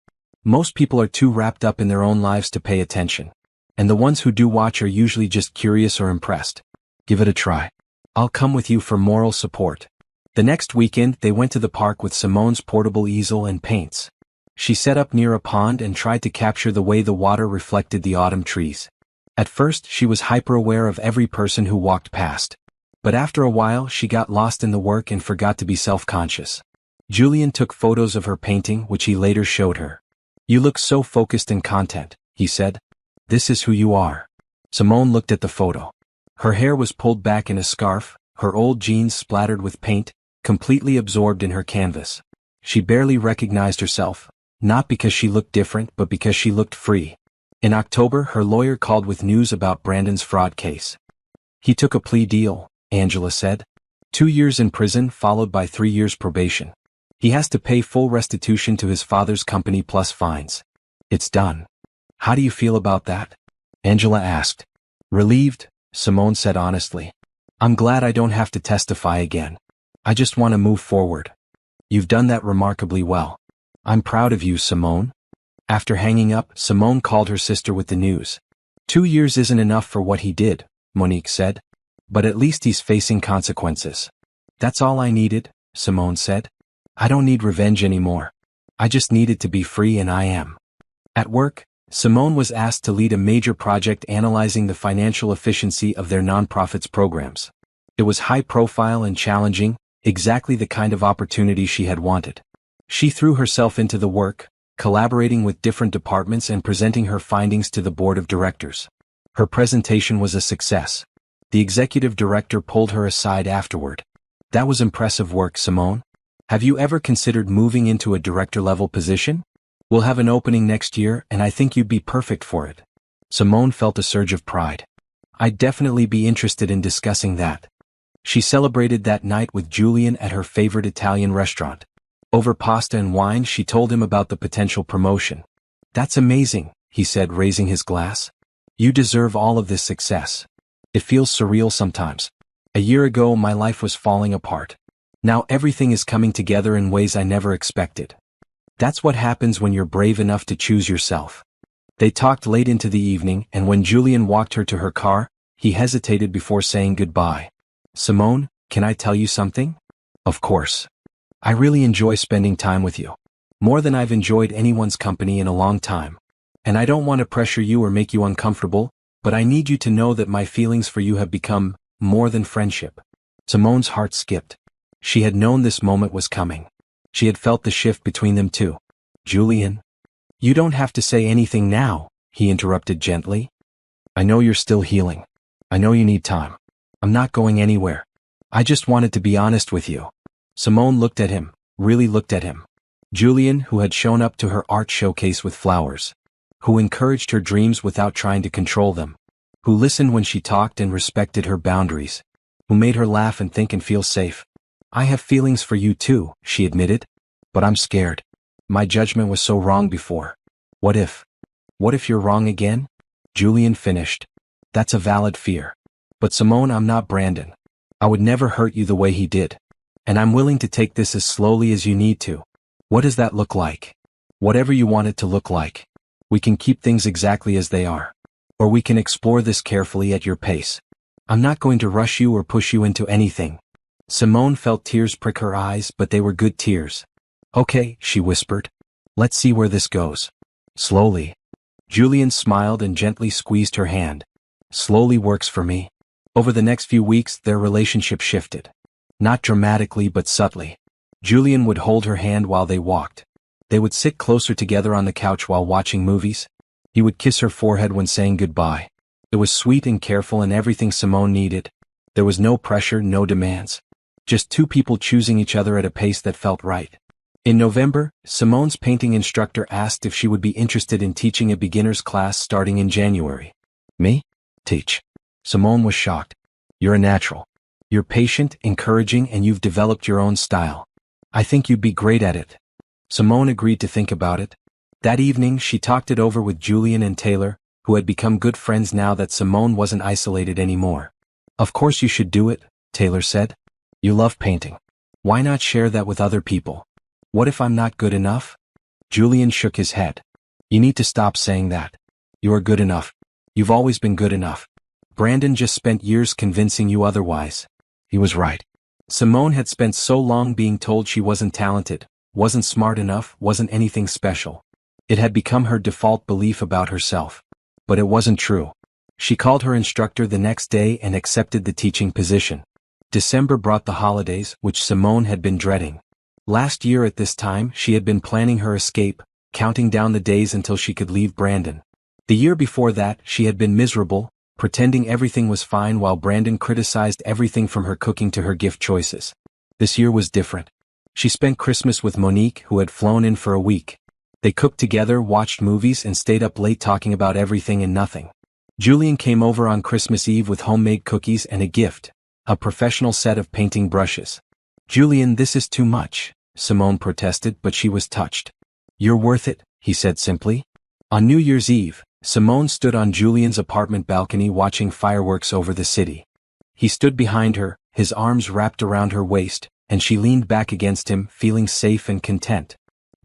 Most people are too wrapped up in their own lives to pay attention. And the ones who do watch are usually just curious or impressed. Give it a try. I'll come with you for moral support." The next weekend, they went to the park with Simone's portable easel and paints. She set up near a pond and tried to capture the way the water reflected the autumn trees. At first, she was hyper-aware of every person who walked past. But after a while, she got lost in the work and forgot to be self-conscious. Julian took photos of her painting, which he later showed her. "You look so focused and content," he said. "This is who you are." Simone looked at the photo. Her hair was pulled back in a scarf, her old jeans splattered with paint, completely absorbed in her canvas. She barely recognized herself, not because she looked different but because she looked free. In October, her lawyer called with news about Brandon's fraud case. "He took a plea deal," Angela said. 2 years in prison followed by 3 years probation. He has to pay full restitution to his father's company plus fines. It's done. How do you feel about that? Angela asked. "Relieved," Simone said honestly. "I'm glad I don't have to testify again. I just want to move forward." "You've done that remarkably well. I'm proud of you, Simone." After hanging up, Simone called her sister with the news. 2 years isn't enough for what he did, Monique said. "But at least he's facing consequences." "That's all I needed," Simone said. "I don't need revenge anymore. I just needed to be free, and I am." At work, Simone was asked to lead a major project analyzing the financial efficiency of their nonprofits programs. It was high profile and challenging, exactly the kind of opportunity she had wanted. She threw herself into the work, collaborating with different departments and presenting her findings to the board of directors. Her presentation was a success. The executive director pulled her aside afterward. "That was impressive work, Simone. Have you ever considered moving into a director-level position? We'll have an opening next year, and I think you'd be perfect for it." Simone felt a surge of pride. "I'd definitely be interested in discussing that." She celebrated that night with Julian at her favorite Italian restaurant. Over pasta and wine, she told him about the potential promotion. "That's amazing," he said, raising his glass. "You deserve all of this success. It feels surreal sometimes. A year ago, my life was falling apart. Now everything is coming together in ways I never expected." That's what happens when you're brave enough to choose yourself. They talked late into the evening, and when Julian walked her to her car, He hesitated before saying goodbye. Simone, can I tell you something? Of course. I really enjoy spending time with you. More than I've enjoyed anyone's company in a long time. And I don't want to pressure you or make you uncomfortable, but I need you to know that my feelings for you have become more than friendship. Simone's heart skipped. She had known this moment was coming. She had felt the shift between them too. Julian? You don't have to say anything now, he interrupted gently. I know you're still healing. I know you need time. I'm not going anywhere. I just wanted to be honest with you. Simone looked at him, really looked at him. Julian, who had shown up to her art showcase with flowers. Who encouraged her dreams without trying to control them. Who listened when she talked and respected her boundaries. Who made her laugh and think and feel safe. I have feelings for you too, she admitted. But I'm scared. My judgment was so wrong before. What if? What if you're wrong again? Julian finished. That's a valid fear. But Simone, I'm not Brandon. I would never hurt you the way he did. And I'm willing to take this as slowly as you need to. What does that look like? Whatever you want it to look like. We can keep things exactly as they are. Or we can explore this carefully at your pace. I'm not going to rush you or push you into anything. Simone felt tears prick her eyes, but they were good tears. Okay, she whispered. Let's see where this goes. Slowly. Julian smiled and gently squeezed her hand. Slowly works for me. Over the next few weeks, their relationship shifted. Not dramatically but subtly. Julian would hold her hand while they walked. They would sit closer together on the couch while watching movies. He would kiss her forehead when saying goodbye. It was sweet and careful and everything Simone needed. There was no pressure, no demands. Just two people choosing each other at a pace that felt right. In November, Simone's painting instructor asked if she would be interested in teaching a beginner's class starting in January. Me? Teach. Simone was shocked. You're a natural. You're patient, encouraging, and you've developed your own style. I think you'd be great at it. Simone agreed to think about it. That evening, she talked it over with Julian and Taylor, who had become good friends now that Simone wasn't isolated anymore. Of course you should do it, Taylor said. You love painting. Why not share that with other people? What if I'm not good enough? Julian shook his head. You need to stop saying that. You are good enough. You've always been good enough. Brandon just spent years convincing you otherwise. He was right. Simone had spent so long being told she wasn't talented, wasn't smart enough, wasn't anything special. It had become her default belief about herself. But it wasn't true. She called her instructor the next day and accepted the teaching position. December brought the holidays, which Simone had been dreading. Last year at this time, she had been planning her escape, counting down the days until she could leave Brandon. The year before that, she had been miserable, pretending everything was fine while Brandon criticized everything from her cooking to her gift choices. This year was different. She spent Christmas with Monique, who had flown in for a week. They cooked together, watched movies, and stayed up late talking about everything and nothing. Julian came over on Christmas Eve with homemade cookies and a gift, a professional set of painting brushes. Julian, this is too much, Simone protested, but she was touched. You're worth it, he said simply. On New Year's Eve, Simone stood on Julian's apartment balcony watching fireworks over the city. He stood behind her, his arms wrapped around her waist, and she leaned back against him, feeling safe and content.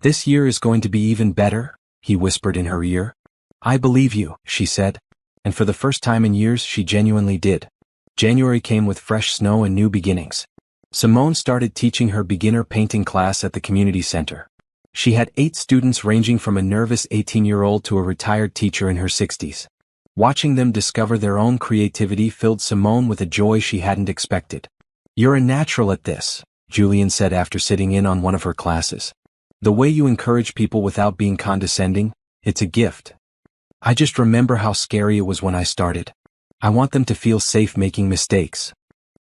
This year is going to be even better, he whispered in her ear. I believe you, she said. And for the first time in years she genuinely did. January came with fresh snow and new beginnings. Simone started teaching her beginner painting class at the community center. She had 8 students ranging from a nervous 18-year-old to a retired teacher in her 60s. Watching them discover their own creativity filled Simone with a joy she hadn't expected. You're a natural at this, Julian said after sitting in on one of her classes. The way you encourage people without being condescending, it's a gift. I just remember how scary it was when I started. I want them to feel safe making mistakes.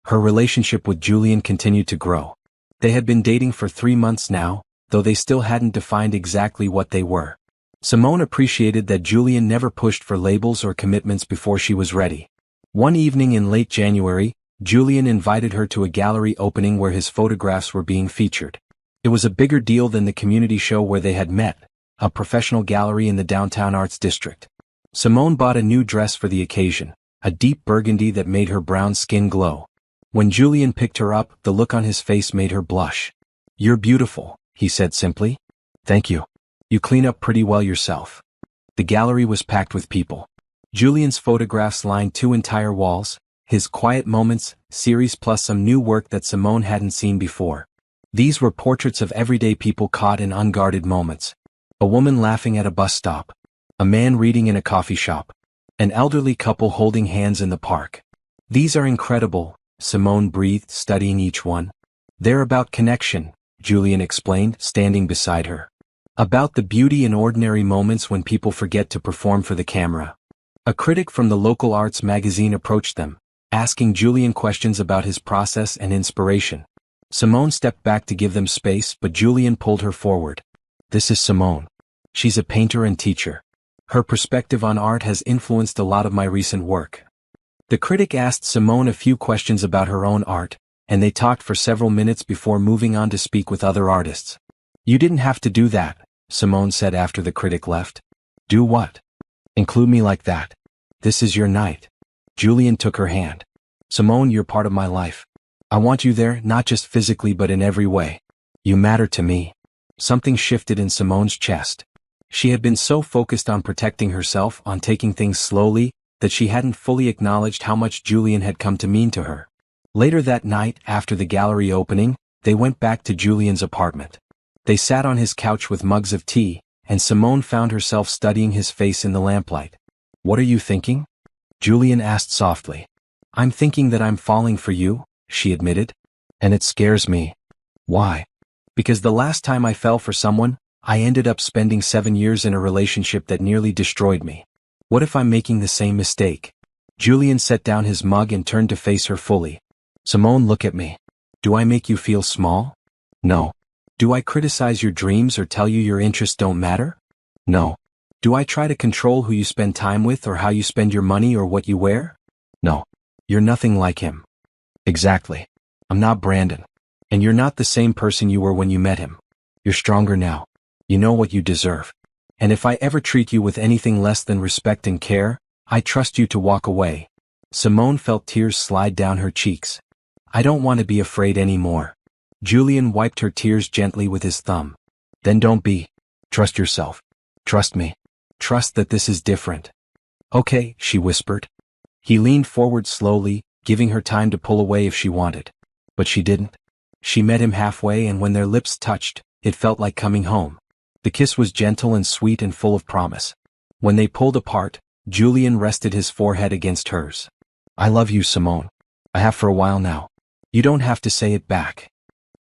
Her relationship with Julian continued to grow. They had been dating for 3 months now, though they still hadn't defined exactly what they were. Simone appreciated that Julian never pushed for labels or commitments before she was ready. One evening in late January, Julian invited her to a gallery opening where his photographs were being featured. It was a bigger deal than the community show where they had met, a professional gallery in the downtown arts district. Simone bought a new dress for the occasion, a deep burgundy that made her brown skin glow. When Julian picked her up, the look on his face made her blush. You're beautiful, he said simply. Thank you. You clean up pretty well yourself. The gallery was packed with people. Julian's photographs lined 2 entire walls, his Quiet Moments series plus some new work that Simone hadn't seen before. These were portraits of everyday people caught in unguarded moments. A woman laughing at a bus stop. A man reading in a coffee shop. An elderly couple holding hands in the park. These are incredible, Simone breathed, studying each one. They're about connection, Julian explained, standing beside her. About the beauty in ordinary moments when people forget to perform for the camera. A critic from the local arts magazine approached them, asking Julian questions about his process and inspiration. Simone stepped back to give them space, but Julian pulled her forward. This is Simone. She's a painter and teacher. Her perspective on art has influenced a lot of my recent work. The critic asked Simone a few questions about her own art, and they talked for several minutes before moving on to speak with other artists. You didn't have to do that, Simone said after the critic left. Do what? Include me like that. This is your night. Julian took her hand. Simone, you're part of my life. I want you there, not just physically but in every way. You matter to me. Something shifted in Simone's chest. She had been so focused on protecting herself, on taking things slowly, that she hadn't fully acknowledged how much Julian had come to mean to her. Later that night, after the gallery opening, they went back to Julian's apartment. They sat on his couch with mugs of tea, and Simone found herself studying his face in the lamplight. What are you thinking? Julian asked softly. I'm thinking that I'm falling for you, she admitted. And it scares me. Why? Because the last time I fell for someone, I ended up spending 7 years in a relationship that nearly destroyed me. What if I'm making the same mistake? Julian set down his mug and turned to face her fully. Simone, look at me. Do I make you feel small? No. Do I criticize your dreams or tell you your interests don't matter? No. Do I try to control who you spend time with or how you spend your money or what you wear? No. You're nothing like him. Exactly. I'm not Brandon. And you're not the same person you were when you met him. You're stronger now. You know what you deserve. And if I ever treat you with anything less than respect and care, I trust you to walk away. Simone felt tears slide down her cheeks. I don't want to be afraid anymore. Julian wiped her tears gently with his thumb. Then don't be. Trust yourself. Trust me. Trust that this is different. Okay, she whispered. He leaned forward slowly, giving her time to pull away if she wanted. But she didn't. She met him halfway, and when their lips touched, it felt like coming home. The kiss was gentle and sweet and full of promise. When they pulled apart, Julian rested his forehead against hers. I love you, Simone. I have for a while now. You don't have to say it back.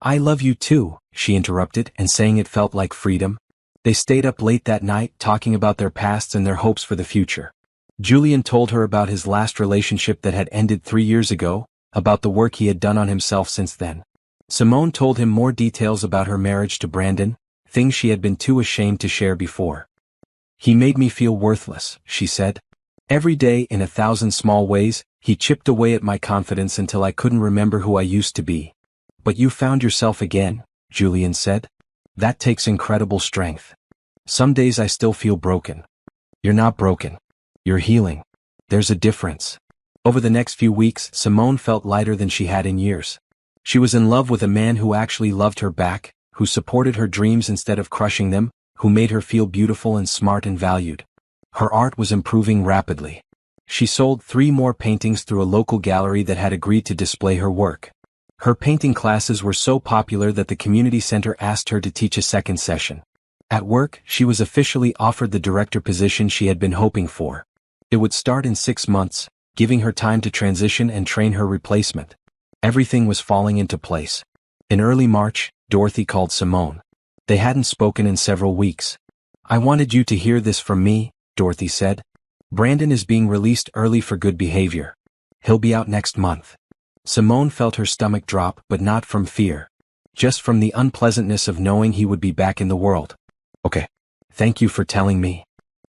I love you too, she interrupted, and saying it felt like freedom. They stayed up late that night, talking about their pasts and their hopes for the future. Julian told her about his last relationship that had ended 3 years ago, about the work he had done on himself since then. Simone told him more details about her marriage to Brandon, things she had been too ashamed to share before. He made me feel worthless, she said. Every day, in 1,000 small ways, he chipped away at my confidence until I couldn't remember who I used to be. But you found yourself again, Julian said. That takes incredible strength. Some days I still feel broken. You're not broken. You're healing. There's a difference. Over the next few weeks, Simone felt lighter than she had in years. She was in love with a man who actually loved her back, who supported her dreams instead of crushing them, who made her feel beautiful and smart and valued. Her art was improving rapidly. She sold 3 more paintings through a local gallery that had agreed to display her work. Her painting classes were so popular that the community center asked her to teach a second session. At work, she was officially offered the director position she had been hoping for. It would start in 6 months, giving her time to transition and train her replacement. Everything was falling into place. In early March, Dorothy called Simone. They hadn't spoken in several weeks. I wanted you to hear this from me, Dorothy said. Brandon is being released early for good behavior. He'll be out next month. Simone felt her stomach drop, but not from fear. Just from the unpleasantness of knowing he would be back in the world. Okay. Thank you for telling me.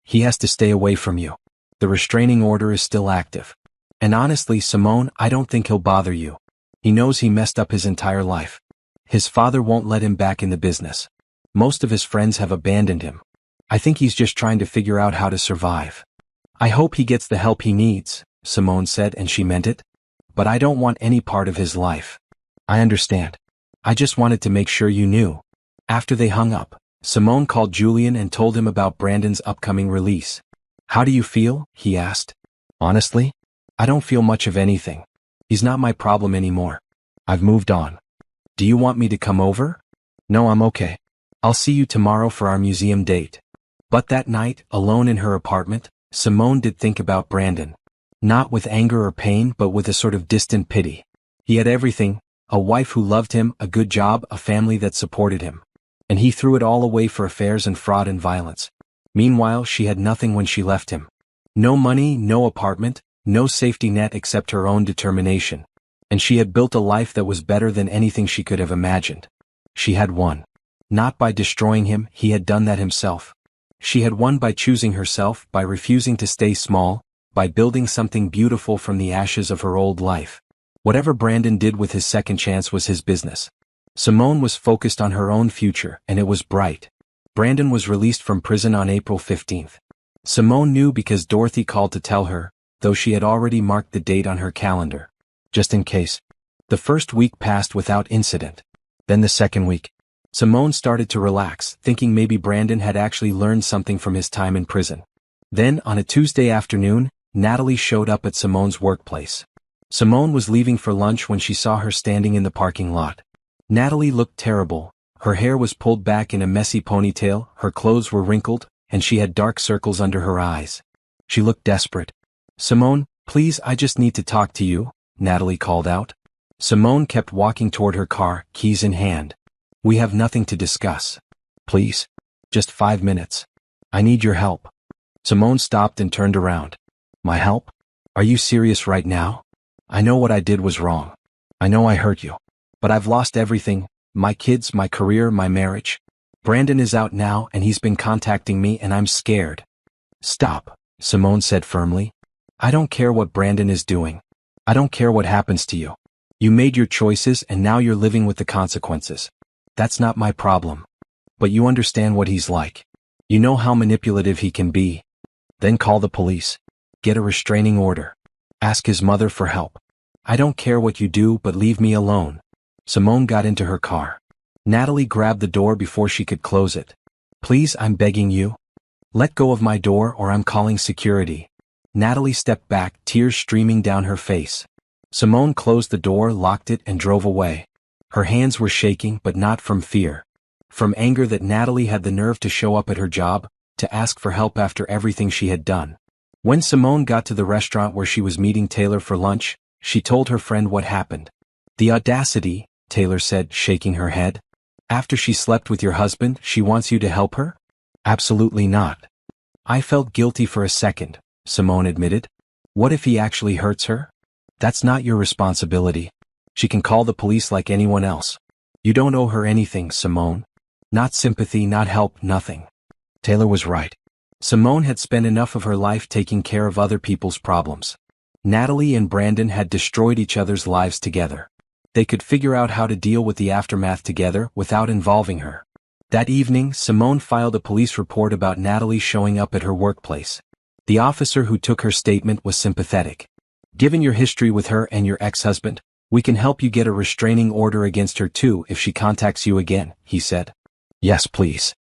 He has to stay away from you. The restraining order is still active. And honestly, Simone, I don't think he'll bother you. He knows he messed up his entire life. His father won't let him back in the business. Most of his friends have abandoned him. I think he's just trying to figure out how to survive. I hope he gets the help he needs, Simone said, and she meant it. But I don't want any part of his life. I understand. I just wanted to make sure you knew. After they hung up, Simone called Julian and told him about Brandon's upcoming release. How do you feel? He asked. Honestly, I don't feel much of anything. He's not my problem anymore. I've moved on. Do you want me to come over? No, I'm okay. I'll see you tomorrow for our museum date. But that night, alone in her apartment, Simone did think about Brandon. Not with anger or pain, but with a sort of distant pity. He had everything, a wife who loved him, a good job, a family that supported him. And he threw it all away for affairs and fraud and violence. Meanwhile, she had nothing when she left him. No money, no apartment, no safety net except her own determination. And she had built a life that was better than anything she could have imagined. She had won. Not by destroying him, he had done that himself. She had won by choosing herself, by refusing to stay small, by building something beautiful from the ashes of her old life. Whatever Brandon did with his second chance was his business. Simone was focused on her own future, and it was bright. Brandon was released from prison on April 15th. Simone knew because Dorothy called to tell her, though she had already marked the date on her calendar. Just in case. The first week passed without incident. Then the second week. Simone started to relax, thinking maybe Brandon had actually learned something from his time in prison. Then, on a Tuesday afternoon, Natalie showed up at Simone's workplace. Simone was leaving for lunch when she saw her standing in the parking lot. Natalie looked terrible. Her hair was pulled back in a messy ponytail, her clothes were wrinkled, and she had dark circles under her eyes. She looked desperate. Simone, please, I just need to talk to you, Natalie called out. Simone kept walking toward her car, keys in hand. We have nothing to discuss. Please. Just 5 minutes. I need your help. Simone stopped and turned around. My help? Are you serious right now? I know what I did was wrong. I know I hurt you. But I've lost everything, my kids, my career, my marriage. Brandon is out now and he's been contacting me and I'm scared. Stop, Simone said firmly. I don't care what Brandon is doing. I don't care what happens to you. You made your choices and now you're living with the consequences. That's not my problem. But you understand what he's like. You know how manipulative he can be. Then call the police. Get a restraining order. Ask his mother for help. I don't care what you do, but leave me alone. Simone got into her car. Natalie grabbed the door before she could close it. Please, I'm begging you. Let go of my door or I'm calling security. Natalie stepped back, tears streaming down her face. Simone closed the door, locked it, and drove away. Her hands were shaking, but not from fear. From anger that Natalie had the nerve to show up at her job, to ask for help after everything she had done. When Simone got to the restaurant where she was meeting Taylor for lunch, she told her friend what happened. The audacity, Taylor said, shaking her head. After she slept with your husband, she wants you to help her? Absolutely not. I felt guilty for a second, Simone admitted. What if he actually hurts her? That's not your responsibility. She can call the police like anyone else. You don't owe her anything, Simone. Not sympathy, not help, nothing. Taylor was right. Simone had spent enough of her life taking care of other people's problems. Natalie and Brandon had destroyed each other's lives together. They could figure out how to deal with the aftermath together without involving her. That evening, Simone filed a police report about Natalie showing up at her workplace. The officer who took her statement was sympathetic. Given your history with her and your ex-husband, we can help you get a restraining order against her too if she contacts you again, he said. Yes, please.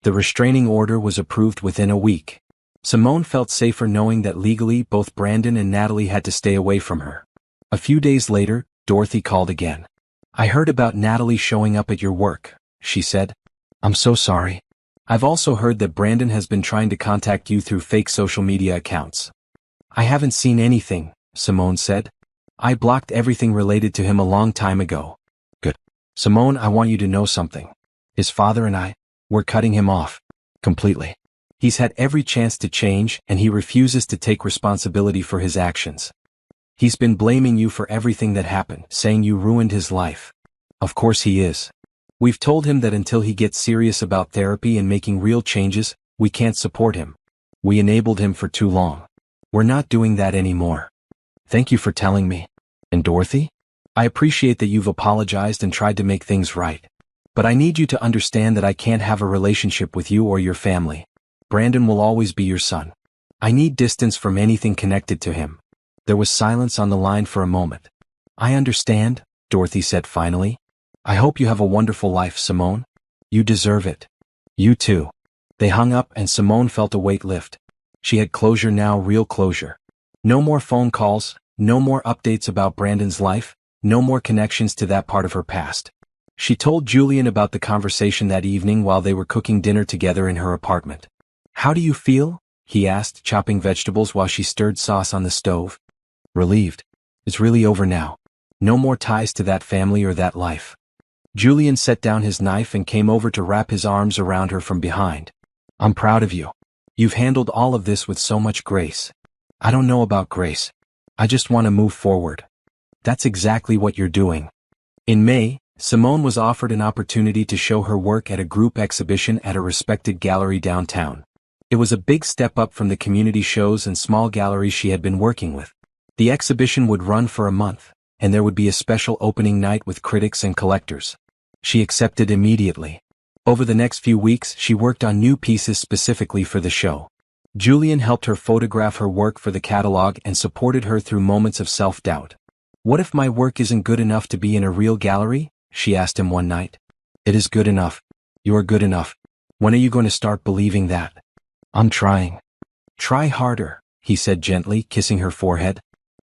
The restraining order was approved within a week. Simone felt safer knowing that legally both Brandon and Natalie had to stay away from her. A few days later, Dorothy called again. I heard about Natalie showing up at your work, she said. I'm so sorry. I've also heard that Brandon has been trying to contact you through fake social media accounts. I haven't seen anything, Simone said. I blocked everything related to him a long time ago. Good. Simone, I want you to know something. His father and I, we're cutting him off. Completely. He's had every chance to change and he refuses to take responsibility for his actions. He's been blaming you for everything that happened, saying you ruined his life. Of course he is. We've told him that until he gets serious about therapy and making real changes, we can't support him. We enabled him for too long. We're not doing that anymore. Thank you for telling me. And Dorothy? I appreciate that you've apologized and tried to make things right. But I need you to understand that I can't have a relationship with you or your family. Brandon will always be your son. I need distance from anything connected to him. There was silence on the line for a moment. I understand, Dorothy said finally. I hope you have a wonderful life, Simone. You deserve it. You too. They hung up and Simone felt a weight lift. She had closure now, real closure. No more phone calls, no more updates about Brandon's life, no more connections to that part of her past. She told Julian about the conversation that evening while they were cooking dinner together in her apartment. "How do you feel?" he asked, chopping vegetables while she stirred sauce on the stove. "Relieved. It's really over now. No more ties to that family or that life." Julian set down his knife and came over to wrap his arms around her from behind. "I'm proud of you. You've handled all of this with so much grace." "I don't know about grace. I just want to move forward." "That's exactly what you're doing." In May, Simone was offered an opportunity to show her work at a group exhibition at a respected gallery downtown. It was a big step up from the community shows and small galleries she had been working with. The exhibition would run for a month, and there would be a special opening night with critics and collectors. She accepted immediately. Over the next few weeks, she worked on new pieces specifically for the show. Julian helped her photograph her work for the catalog and supported her through moments of self-doubt. "What if my work isn't good enough to be in a real gallery?" she asked him one night. "It is good enough. You are good enough. When are you going to start believing that?" "I'm trying." "Try harder," he said gently, kissing her forehead.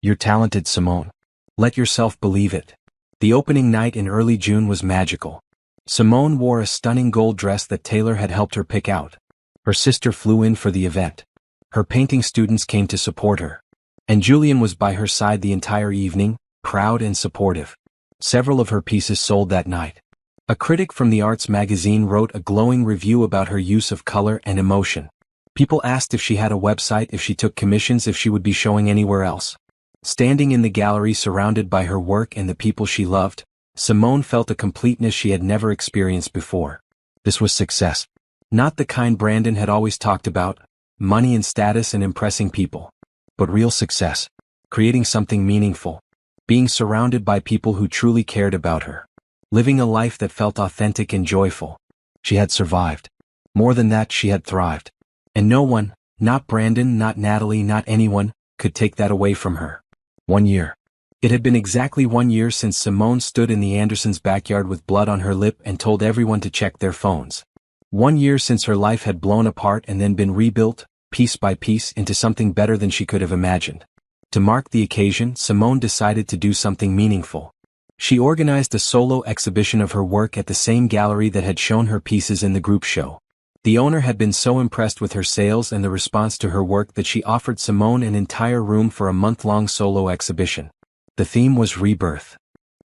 "You're talented, Simone. Let yourself believe it." The opening night in early June was magical. Simone wore a stunning gold dress that Taylor had helped her pick out. Her sister flew in for the event. Her painting students came to support her. And Julian was by her side the entire evening, proud and supportive. Several of her pieces sold that night. A critic from the arts magazine wrote a glowing review about her use of color and emotion. People asked if she had a website, if she took commissions, if she would be showing anywhere else. Standing in the gallery surrounded by her work and the people she loved, Simone felt a completeness she had never experienced before. This was success. Not the kind Brandon had always talked about, money and status and impressing people. But real success. Creating something meaningful. Being surrounded by people who truly cared about her. Living a life that felt authentic and joyful. She had survived. More than that, she had thrived. And no one, not Brandon, not Natalie, not anyone, could take that away from her. 1 year. It had been exactly 1 year since Simone stood in the Andersons' backyard with blood on her lip and told everyone to check their phones. 1 year since her life had blown apart and then been rebuilt, piece by piece, into something better than she could have imagined. To mark the occasion, Simone decided to do something meaningful. She organized a solo exhibition of her work at the same gallery that had shown her pieces in the group show. The owner had been so impressed with her sales and the response to her work that she offered Simone an entire room for a month-long solo exhibition. The theme was rebirth.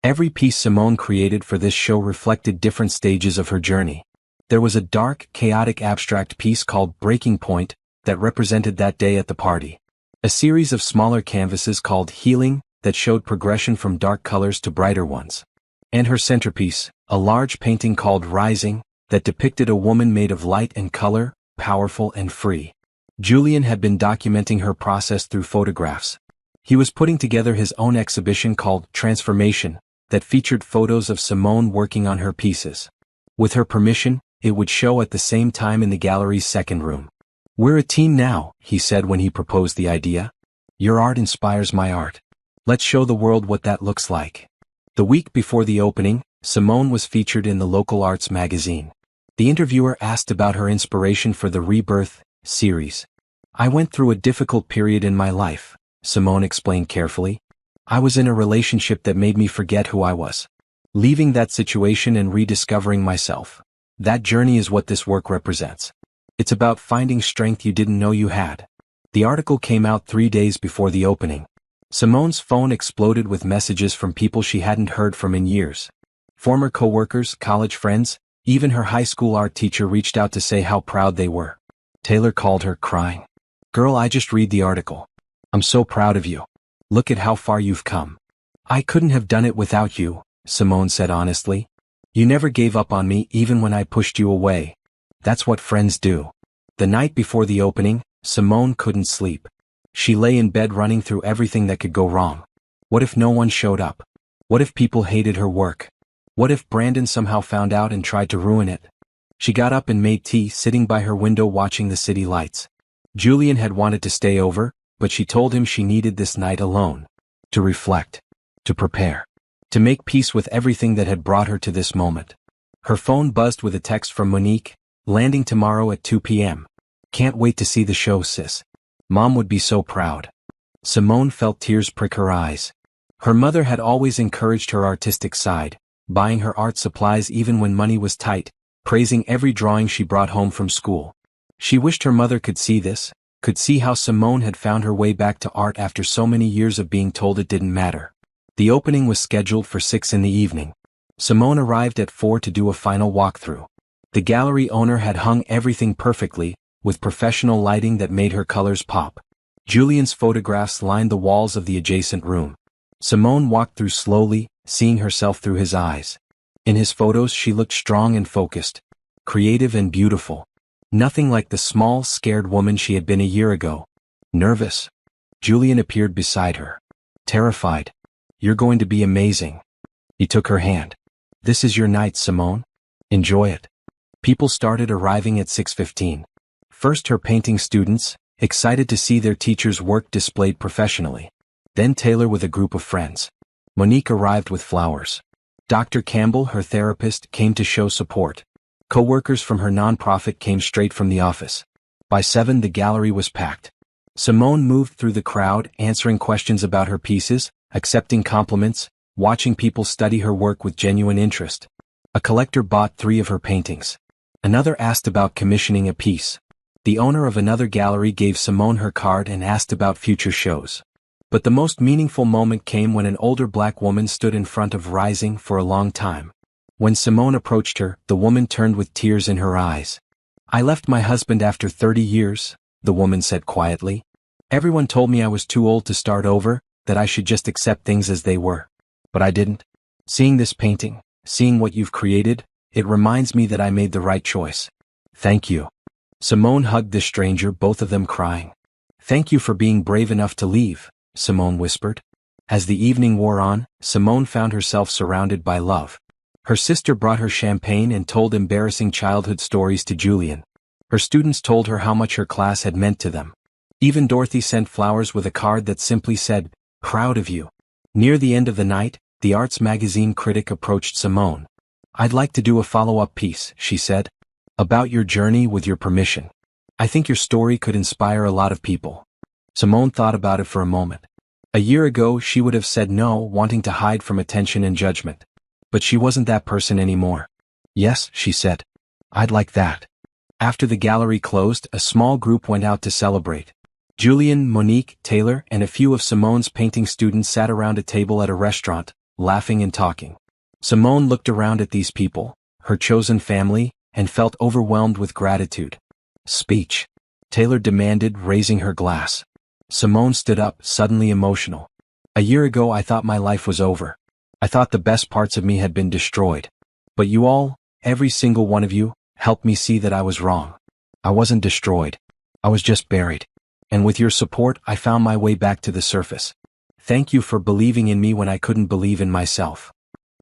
Every piece Simone created for this show reflected different stages of her journey. There was a dark, chaotic abstract piece called Breaking Point that represented that day at the party. A series of smaller canvases called Healing that showed progression from dark colors to brighter ones. And her centerpiece, a large painting called Rising, that depicted a woman made of light and color, powerful and free. Julian had been documenting her process through photographs. He was putting together his own exhibition called Transformation that featured photos of Simone working on her pieces. With her permission, it would show at the same time in the gallery's second room. "We're a team now," he said when he proposed the idea. "Your art inspires my art. Let's show the world what that looks like." The week before the opening, Simone was featured in the local arts magazine. The interviewer asked about her inspiration for the Rebirth series. "I went through a difficult period in my life," Simone explained carefully. "I was in a relationship that made me forget who I was. Leaving that situation and rediscovering myself. That journey is what this work represents. It's about finding strength you didn't know you had." The article came out 3 days before the opening. Simone's phone exploded with messages from people she hadn't heard from in years. Former coworkers, college friends, even her high school art teacher reached out to say how proud they were. Taylor called her, crying. "Girl, I just read the article. I'm so proud of you. Look at how far you've come." "I couldn't have done it without you," Simone said honestly. "You never gave up on me even when I pushed you away. That's what friends do." The night before the opening, Simone couldn't sleep. She lay in bed running through everything that could go wrong. What if no one showed up? What if people hated her work? What if Brandon somehow found out and tried to ruin it? She got up and made tea, sitting by her window watching the city lights. Julian had wanted to stay over, but she told him she needed this night alone. To reflect. To prepare. To make peace with everything that had brought her to this moment. Her phone buzzed with a text from Monique, "Landing tomorrow at 2 p.m. Can't wait to see the show, sis." Mom would be so proud. Simone felt tears prick her eyes. Her mother had always encouraged her artistic side, buying her art supplies even when money was tight, praising every drawing she brought home from school. She wished her mother could see this, could see how Simone had found her way back to art after so many years of being told it didn't matter. The opening was scheduled for 6 in the evening. Simone arrived at 4 to do a final walkthrough. The gallery owner had hung everything perfectly, with professional lighting that made her colors pop. Julian's photographs lined the walls of the adjacent room. Simone walked through slowly, seeing herself through his eyes. In his photos she looked strong and focused, creative and beautiful. Nothing like the small, scared woman she had been a year ago. Nervous? Julian appeared beside her. Terrified. You're going to be amazing. He took her hand. This is your night, Simone. Enjoy it. People started arriving at 6:15. First her painting students, excited to see their teacher's work displayed professionally. Then Taylor with a group of friends. Monique arrived with flowers. Dr. Campbell, her therapist, came to show support. Co-workers from her nonprofit came straight from the office. By 7 the gallery was packed. Simone moved through the crowd, answering questions about her pieces, accepting compliments, watching people study her work with genuine interest. A collector bought 3 of her paintings. Another asked about commissioning a piece. The owner of another gallery gave Simone her card and asked about future shows. But the most meaningful moment came when an older black woman stood in front of Rising for a long time. When Simone approached her, the woman turned with tears in her eyes. I left my husband after 30 years, the woman said quietly. Everyone told me I was too old to start over, that I should just accept things as they were. But I didn't. Seeing this painting, seeing what you've created, it reminds me that I made the right choice. Thank you. Simone hugged the stranger, both of them crying. Thank you for being brave enough to leave, Simone whispered. As the evening wore on, Simone found herself surrounded by love. Her sister brought her champagne and told embarrassing childhood stories to Julian. Her students told her how much her class had meant to them. Even Dorothy sent flowers with a card that simply said, "Proud of you." Near the end of the night, the arts magazine critic approached Simone. I'd like to do a follow-up piece, she said. About your journey, with your permission. I think your story could inspire a lot of people. Simone thought about it for a moment. A year ago she would have said no, wanting to hide from attention and judgment. But she wasn't that person anymore. Yes, she said. I'd like that. After the gallery closed, a small group went out to celebrate. Julian, Monique, Taylor, and a few of Simone's painting students sat around a table at a restaurant, laughing and talking. Simone looked around at these people, her chosen family, and felt overwhelmed with gratitude. Speech. Taylor demanded, raising her glass. Simone stood up, suddenly emotional. A year ago I thought my life was over. I thought the best parts of me had been destroyed. But you all, every single one of you, helped me see that I was wrong. I wasn't destroyed. I was just buried. And with your support I found my way back to the surface. Thank you for believing in me when I couldn't believe in myself.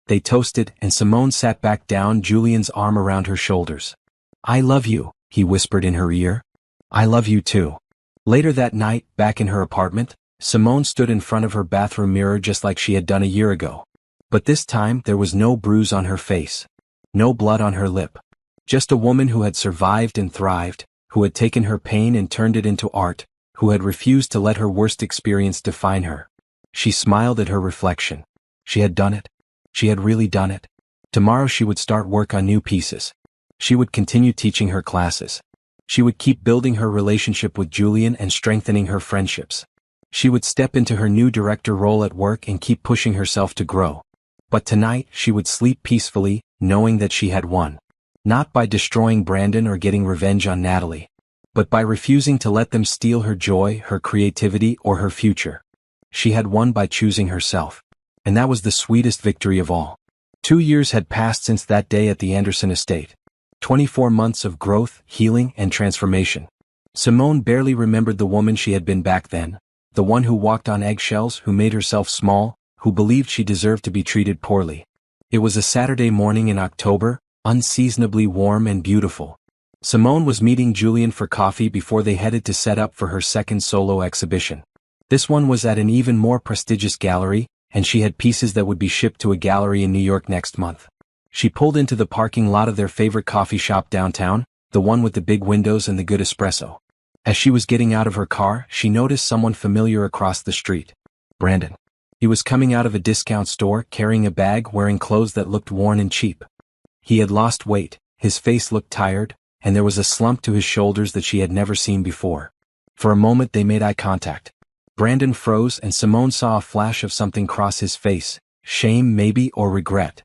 They toasted, and Simone sat back down, Julian's arm around her shoulders. I love you, he whispered in her ear. I love you too. Later that night, back in her apartment, Simone stood in front of her bathroom mirror just like she had done a year ago. But this time there was no bruise on her face. No blood on her lip. Just a woman who had survived and thrived, who had taken her pain and turned it into art, who had refused to let her worst experience define her. She smiled at her reflection. She had done it. She had really done it. Tomorrow she would start work on new pieces. She would continue teaching her classes. She would keep building her relationship with Julian and strengthening her friendships. She would step into her new director role at work and keep pushing herself to grow. But tonight she would sleep peacefully, knowing that she had won. Not by destroying Brandon or getting revenge on Natalie, but by refusing to let them steal her joy, her creativity, or her future. She had won by choosing herself. And that was the sweetest victory of all. 2 years had passed since that day at the Anderson estate. 24 months of growth, healing, and transformation. Simone barely remembered the woman she had been back then, the one who walked on eggshells, who made herself small, who believed she deserved to be treated poorly. It was a Saturday morning in October, unseasonably warm and beautiful. Simone was meeting Julian for coffee before they headed to set up for her second solo exhibition. This one was at an even more prestigious gallery, and she had pieces that would be shipped to a gallery in New York next month. She pulled into the parking lot of their favorite coffee shop downtown, the one with the big windows and the good espresso. As she was getting out of her car, she noticed someone familiar across the street. Brandon. He was coming out of a discount store, carrying a bag, wearing clothes that looked worn and cheap. He had lost weight, his face looked tired, and there was a slump to his shoulders that she had never seen before. For a moment they made eye contact. Brandon froze and Simone saw a flash of something cross his face, shame maybe or regret.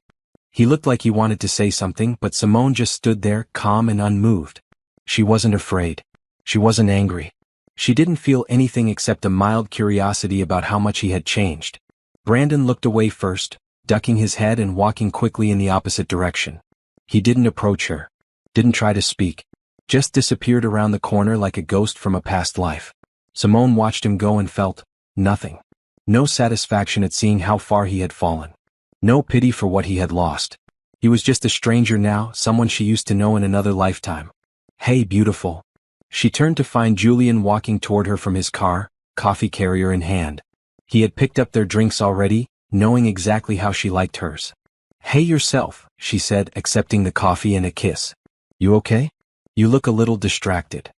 He looked like he wanted to say something, but Simone just stood there, calm and unmoved. She wasn't afraid. She wasn't angry. She didn't feel anything except a mild curiosity about how much he had changed. Brandon looked away first, ducking his head and walking quickly in the opposite direction. He didn't approach her. Didn't try to speak. Just disappeared around the corner like a ghost from a past life. Simone watched him go and felt nothing. No satisfaction at seeing how far he had fallen. No pity for what he had lost. He was just a stranger now, someone she used to know in another lifetime. Hey, beautiful. She turned to find Julian walking toward her from his car, coffee carrier in hand. He had picked up their drinks already, knowing exactly how she liked hers. Hey yourself, she said, accepting the coffee and a kiss. You okay? You look a little distracted.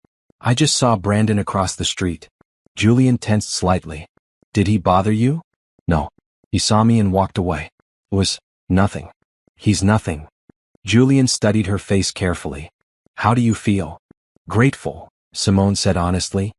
I just saw Brandon across the street. Julian tensed slightly. Did he bother you? No. He saw me and walked away. It was nothing. He's nothing. Julian studied her face carefully. How do you feel? Grateful, Simone said honestly.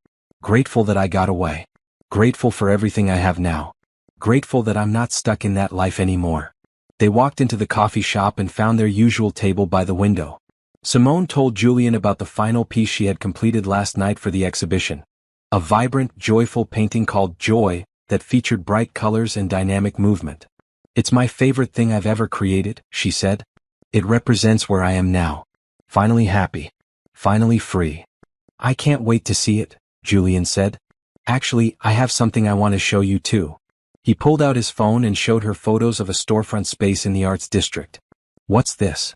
Grateful that I got away. Grateful for everything I have now. Grateful that I'm not stuck in that life anymore. They walked into the coffee shop and found their usual table by the window. Simone told Julian about the final piece she had completed last night for the exhibition. A vibrant, joyful painting called Joy that featured bright colors and dynamic movement. It's my favorite thing I've ever created, she said. It represents where I am now. Finally happy. Finally free. I can't wait to see it, Julian said. Actually, I have something I want to show you too. He pulled out his phone and showed her photos of a storefront space in the arts district. What's this?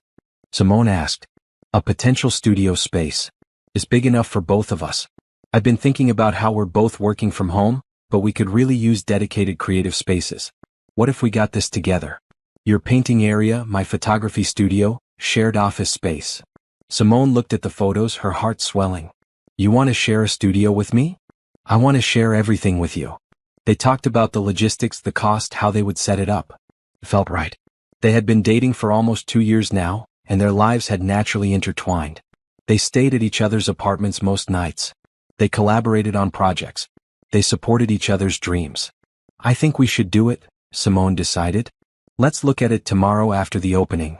Simone asked. A potential studio space. It's big enough for both of us. I've been thinking about how we're both working from home, but we could really use dedicated creative spaces. What if we got this together? Your painting area, my photography studio, shared office space. Simone looked at the photos, her heart swelling. You want to share a studio with me? I want to share everything with you. They talked about the logistics, the cost, how they would set it up. It felt right. They had been dating for almost 2 years now, and their lives had naturally intertwined. They stayed at each other's apartments most nights. They collaborated on projects. They supported each other's dreams. I think we should do it, Simone decided. Let's look at it tomorrow after the opening.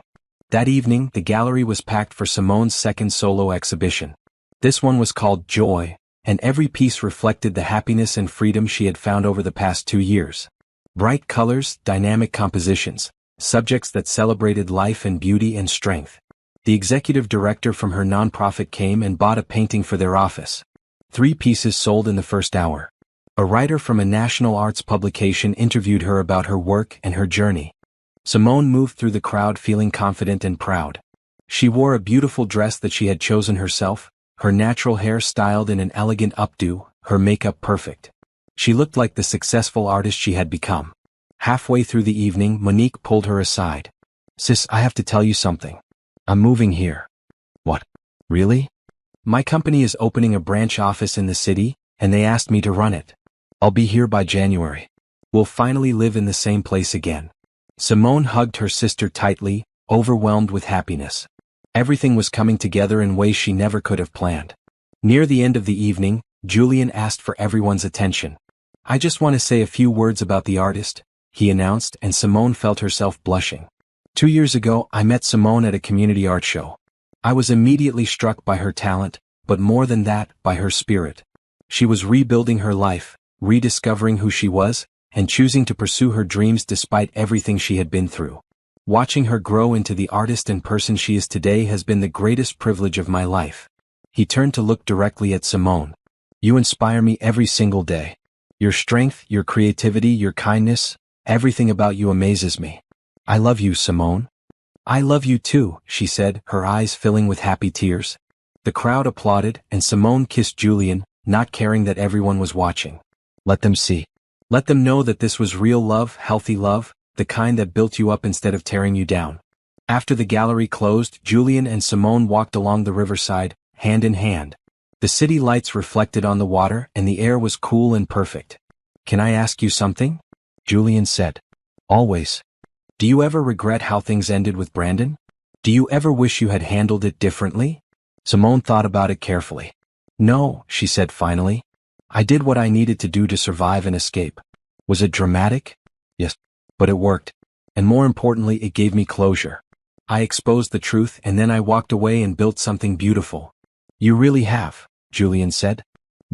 That evening, the gallery was packed for Simone's second solo exhibition. This one was called Joy, and every piece reflected the happiness and freedom she had found over the past 2 years. Bright colors, dynamic compositions, subjects that celebrated life and beauty and strength. The executive director from her nonprofit came and bought a painting for their office. 3 pieces sold in the first hour. A writer from a national arts publication interviewed her about her work and her journey. Simone moved through the crowd feeling confident and proud. She wore a beautiful dress that she had chosen herself, her natural hair styled in an elegant updo, her makeup perfect. She looked like the successful artist she had become. Halfway through the evening, Monique pulled her aside. Sis, I have to tell you something. I'm moving here. What? Really? My company is opening a branch office in the city, and they asked me to run it. I'll be here by January. We'll finally live in the same place again. Simone hugged her sister tightly, overwhelmed with happiness. Everything was coming together in ways she never could have planned. Near the end of the evening, Julian asked for everyone's attention. I just want to say a few words about the artist, he announced, and Simone felt herself blushing. 2 years ago, I met Simone at a community art show. I was immediately struck by her talent, but more than that, by her spirit. She was rebuilding her life, rediscovering who she was, and choosing to pursue her dreams despite everything she had been through. Watching her grow into the artist and person she is today has been the greatest privilege of my life. He turned to look directly at Simone. You inspire me every single day. Your strength, your creativity, your kindness, everything about you amazes me. I love you, Simone. I love you too, she said, her eyes filling with happy tears. The crowd applauded, and Simone kissed Julian, not caring that everyone was watching. Let them see. Let them know that this was real love, healthy love, the kind that built you up instead of tearing you down. After the gallery closed, Julian and Simone walked along the riverside, hand in hand. The city lights reflected on the water and the air was cool and perfect. "Can I ask you something?" Julian said. "Always." "Do you ever regret how things ended with Brandon? Do you ever wish you had handled it differently?" Simone thought about it carefully. "No," she said finally. "I did what I needed to do to survive and escape." Was it dramatic? Yes. But it worked. And more importantly, it gave me closure. I exposed the truth and then I walked away and built something beautiful. "You really have," Julian said.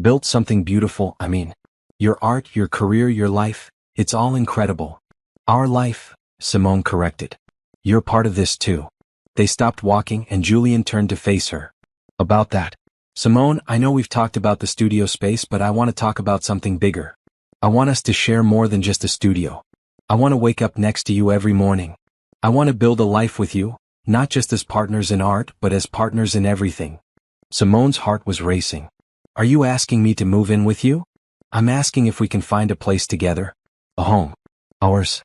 "Built something beautiful, I mean. Your art, your career, your life, it's all incredible." "Our life," Simone corrected. "You're part of this too." They stopped walking and Julian turned to face her. "About that. Simone, I know we've talked about the studio space, but I want to talk about something bigger. I want us to share more than just a studio. I want to wake up next to you every morning. I want to build a life with you, not just as partners in art, but as partners in everything." Simone's heart was racing. "Are you asking me to move in with you?" "I'm asking if we can find a place together. A home. Ours."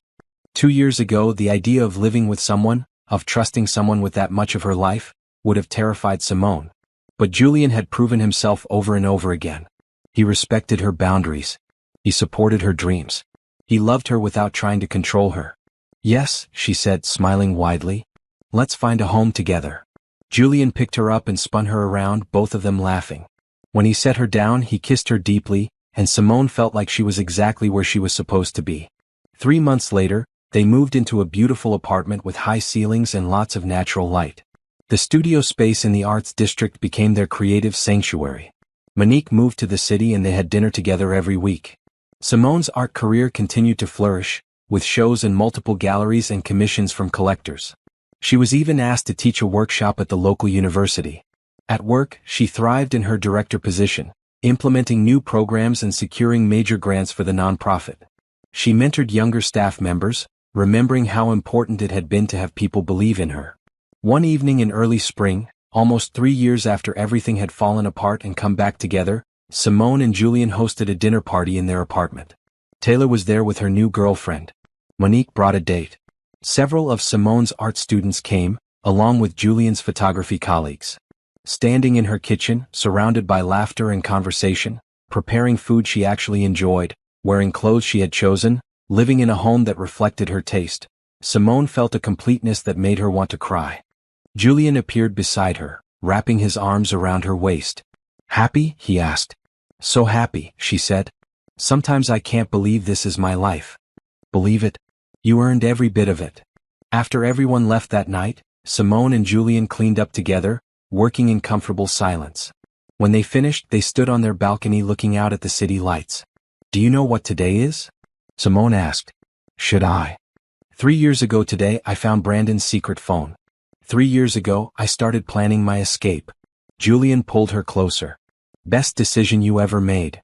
2 years ago, the idea of living with someone, of trusting someone with that much of her life, would have terrified Simone. But Julian had proven himself over and over again. He respected her boundaries. He supported her dreams. He loved her without trying to control her. "Yes," she said, smiling widely. "Let's find a home together." Julian picked her up and spun her around, both of them laughing. When he set her down, he kissed her deeply, and Simone felt like she was exactly where she was supposed to be. 3 months later, they moved into a beautiful apartment with high ceilings and lots of natural light. The studio space in the arts district became their creative sanctuary. Monique moved to the city and they had dinner together every week. Simone's art career continued to flourish, with shows in multiple galleries and commissions from collectors. She was even asked to teach a workshop at the local university. At work, she thrived in her director position, implementing new programs and securing major grants for the nonprofit. She mentored younger staff members, remembering how important it had been to have people believe in her. One evening in early spring, almost 3 years after everything had fallen apart and come back together, Simone and Julian hosted a dinner party in their apartment. Taylor was there with her new girlfriend. Monique brought a date. Several of Simone's art students came, along with Julian's photography colleagues. Standing in her kitchen, surrounded by laughter and conversation, preparing food she actually enjoyed, wearing clothes she had chosen, living in a home that reflected her taste, Simone felt a completeness that made her want to cry. Julian appeared beside her, wrapping his arms around her waist. "Happy?" he asked. "So happy," she said. "Sometimes I can't believe this is my life." "Believe it? You earned every bit of it." After everyone left that night, Simone and Julian cleaned up together, working in comfortable silence. When they finished, they stood on their balcony looking out at the city lights. "Do you know what today is?" Simone asked. "Should I?" 3 years ago today, I found Brandon's secret phone. 3 years ago, I started planning my escape." Julian pulled her closer. "Best decision you ever made."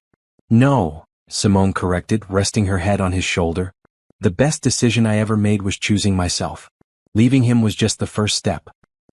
"No," Simone corrected, resting her head on his shoulder. "The best decision I ever made was choosing myself. Leaving him was just the first step.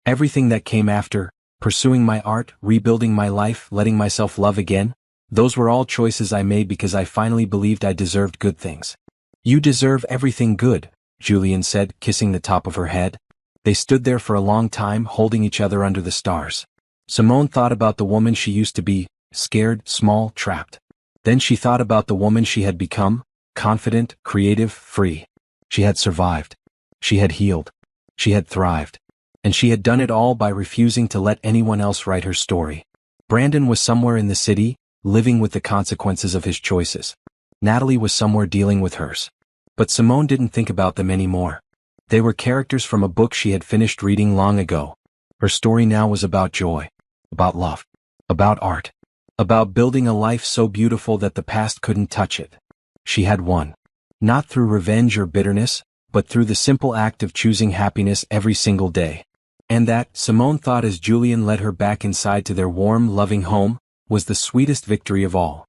Everything that came after, pursuing my art, rebuilding my life, letting myself love again, those were all choices I made because I finally believed I deserved good things." "You deserve everything good," Julian said, kissing the top of her head. They stood there for a long time, holding each other under the stars. Simone thought about the woman she used to be, scared, small, trapped. Then she thought about the woman she had become, confident, creative, free. She had survived. She had healed. She had thrived. And she had done it all by refusing to let anyone else write her story. Brandon was somewhere in the city, living with the consequences of his choices. Natalie was somewhere dealing with hers. But Simone didn't think about them anymore. They were characters from a book she had finished reading long ago. Her story now was about joy, about love, about art, about building a life so beautiful that the past couldn't touch it. She had won. Not through revenge or bitterness, but through the simple act of choosing happiness every single day. And that, Simone thought as Julian led her back inside to their warm, loving home, was the sweetest victory of all.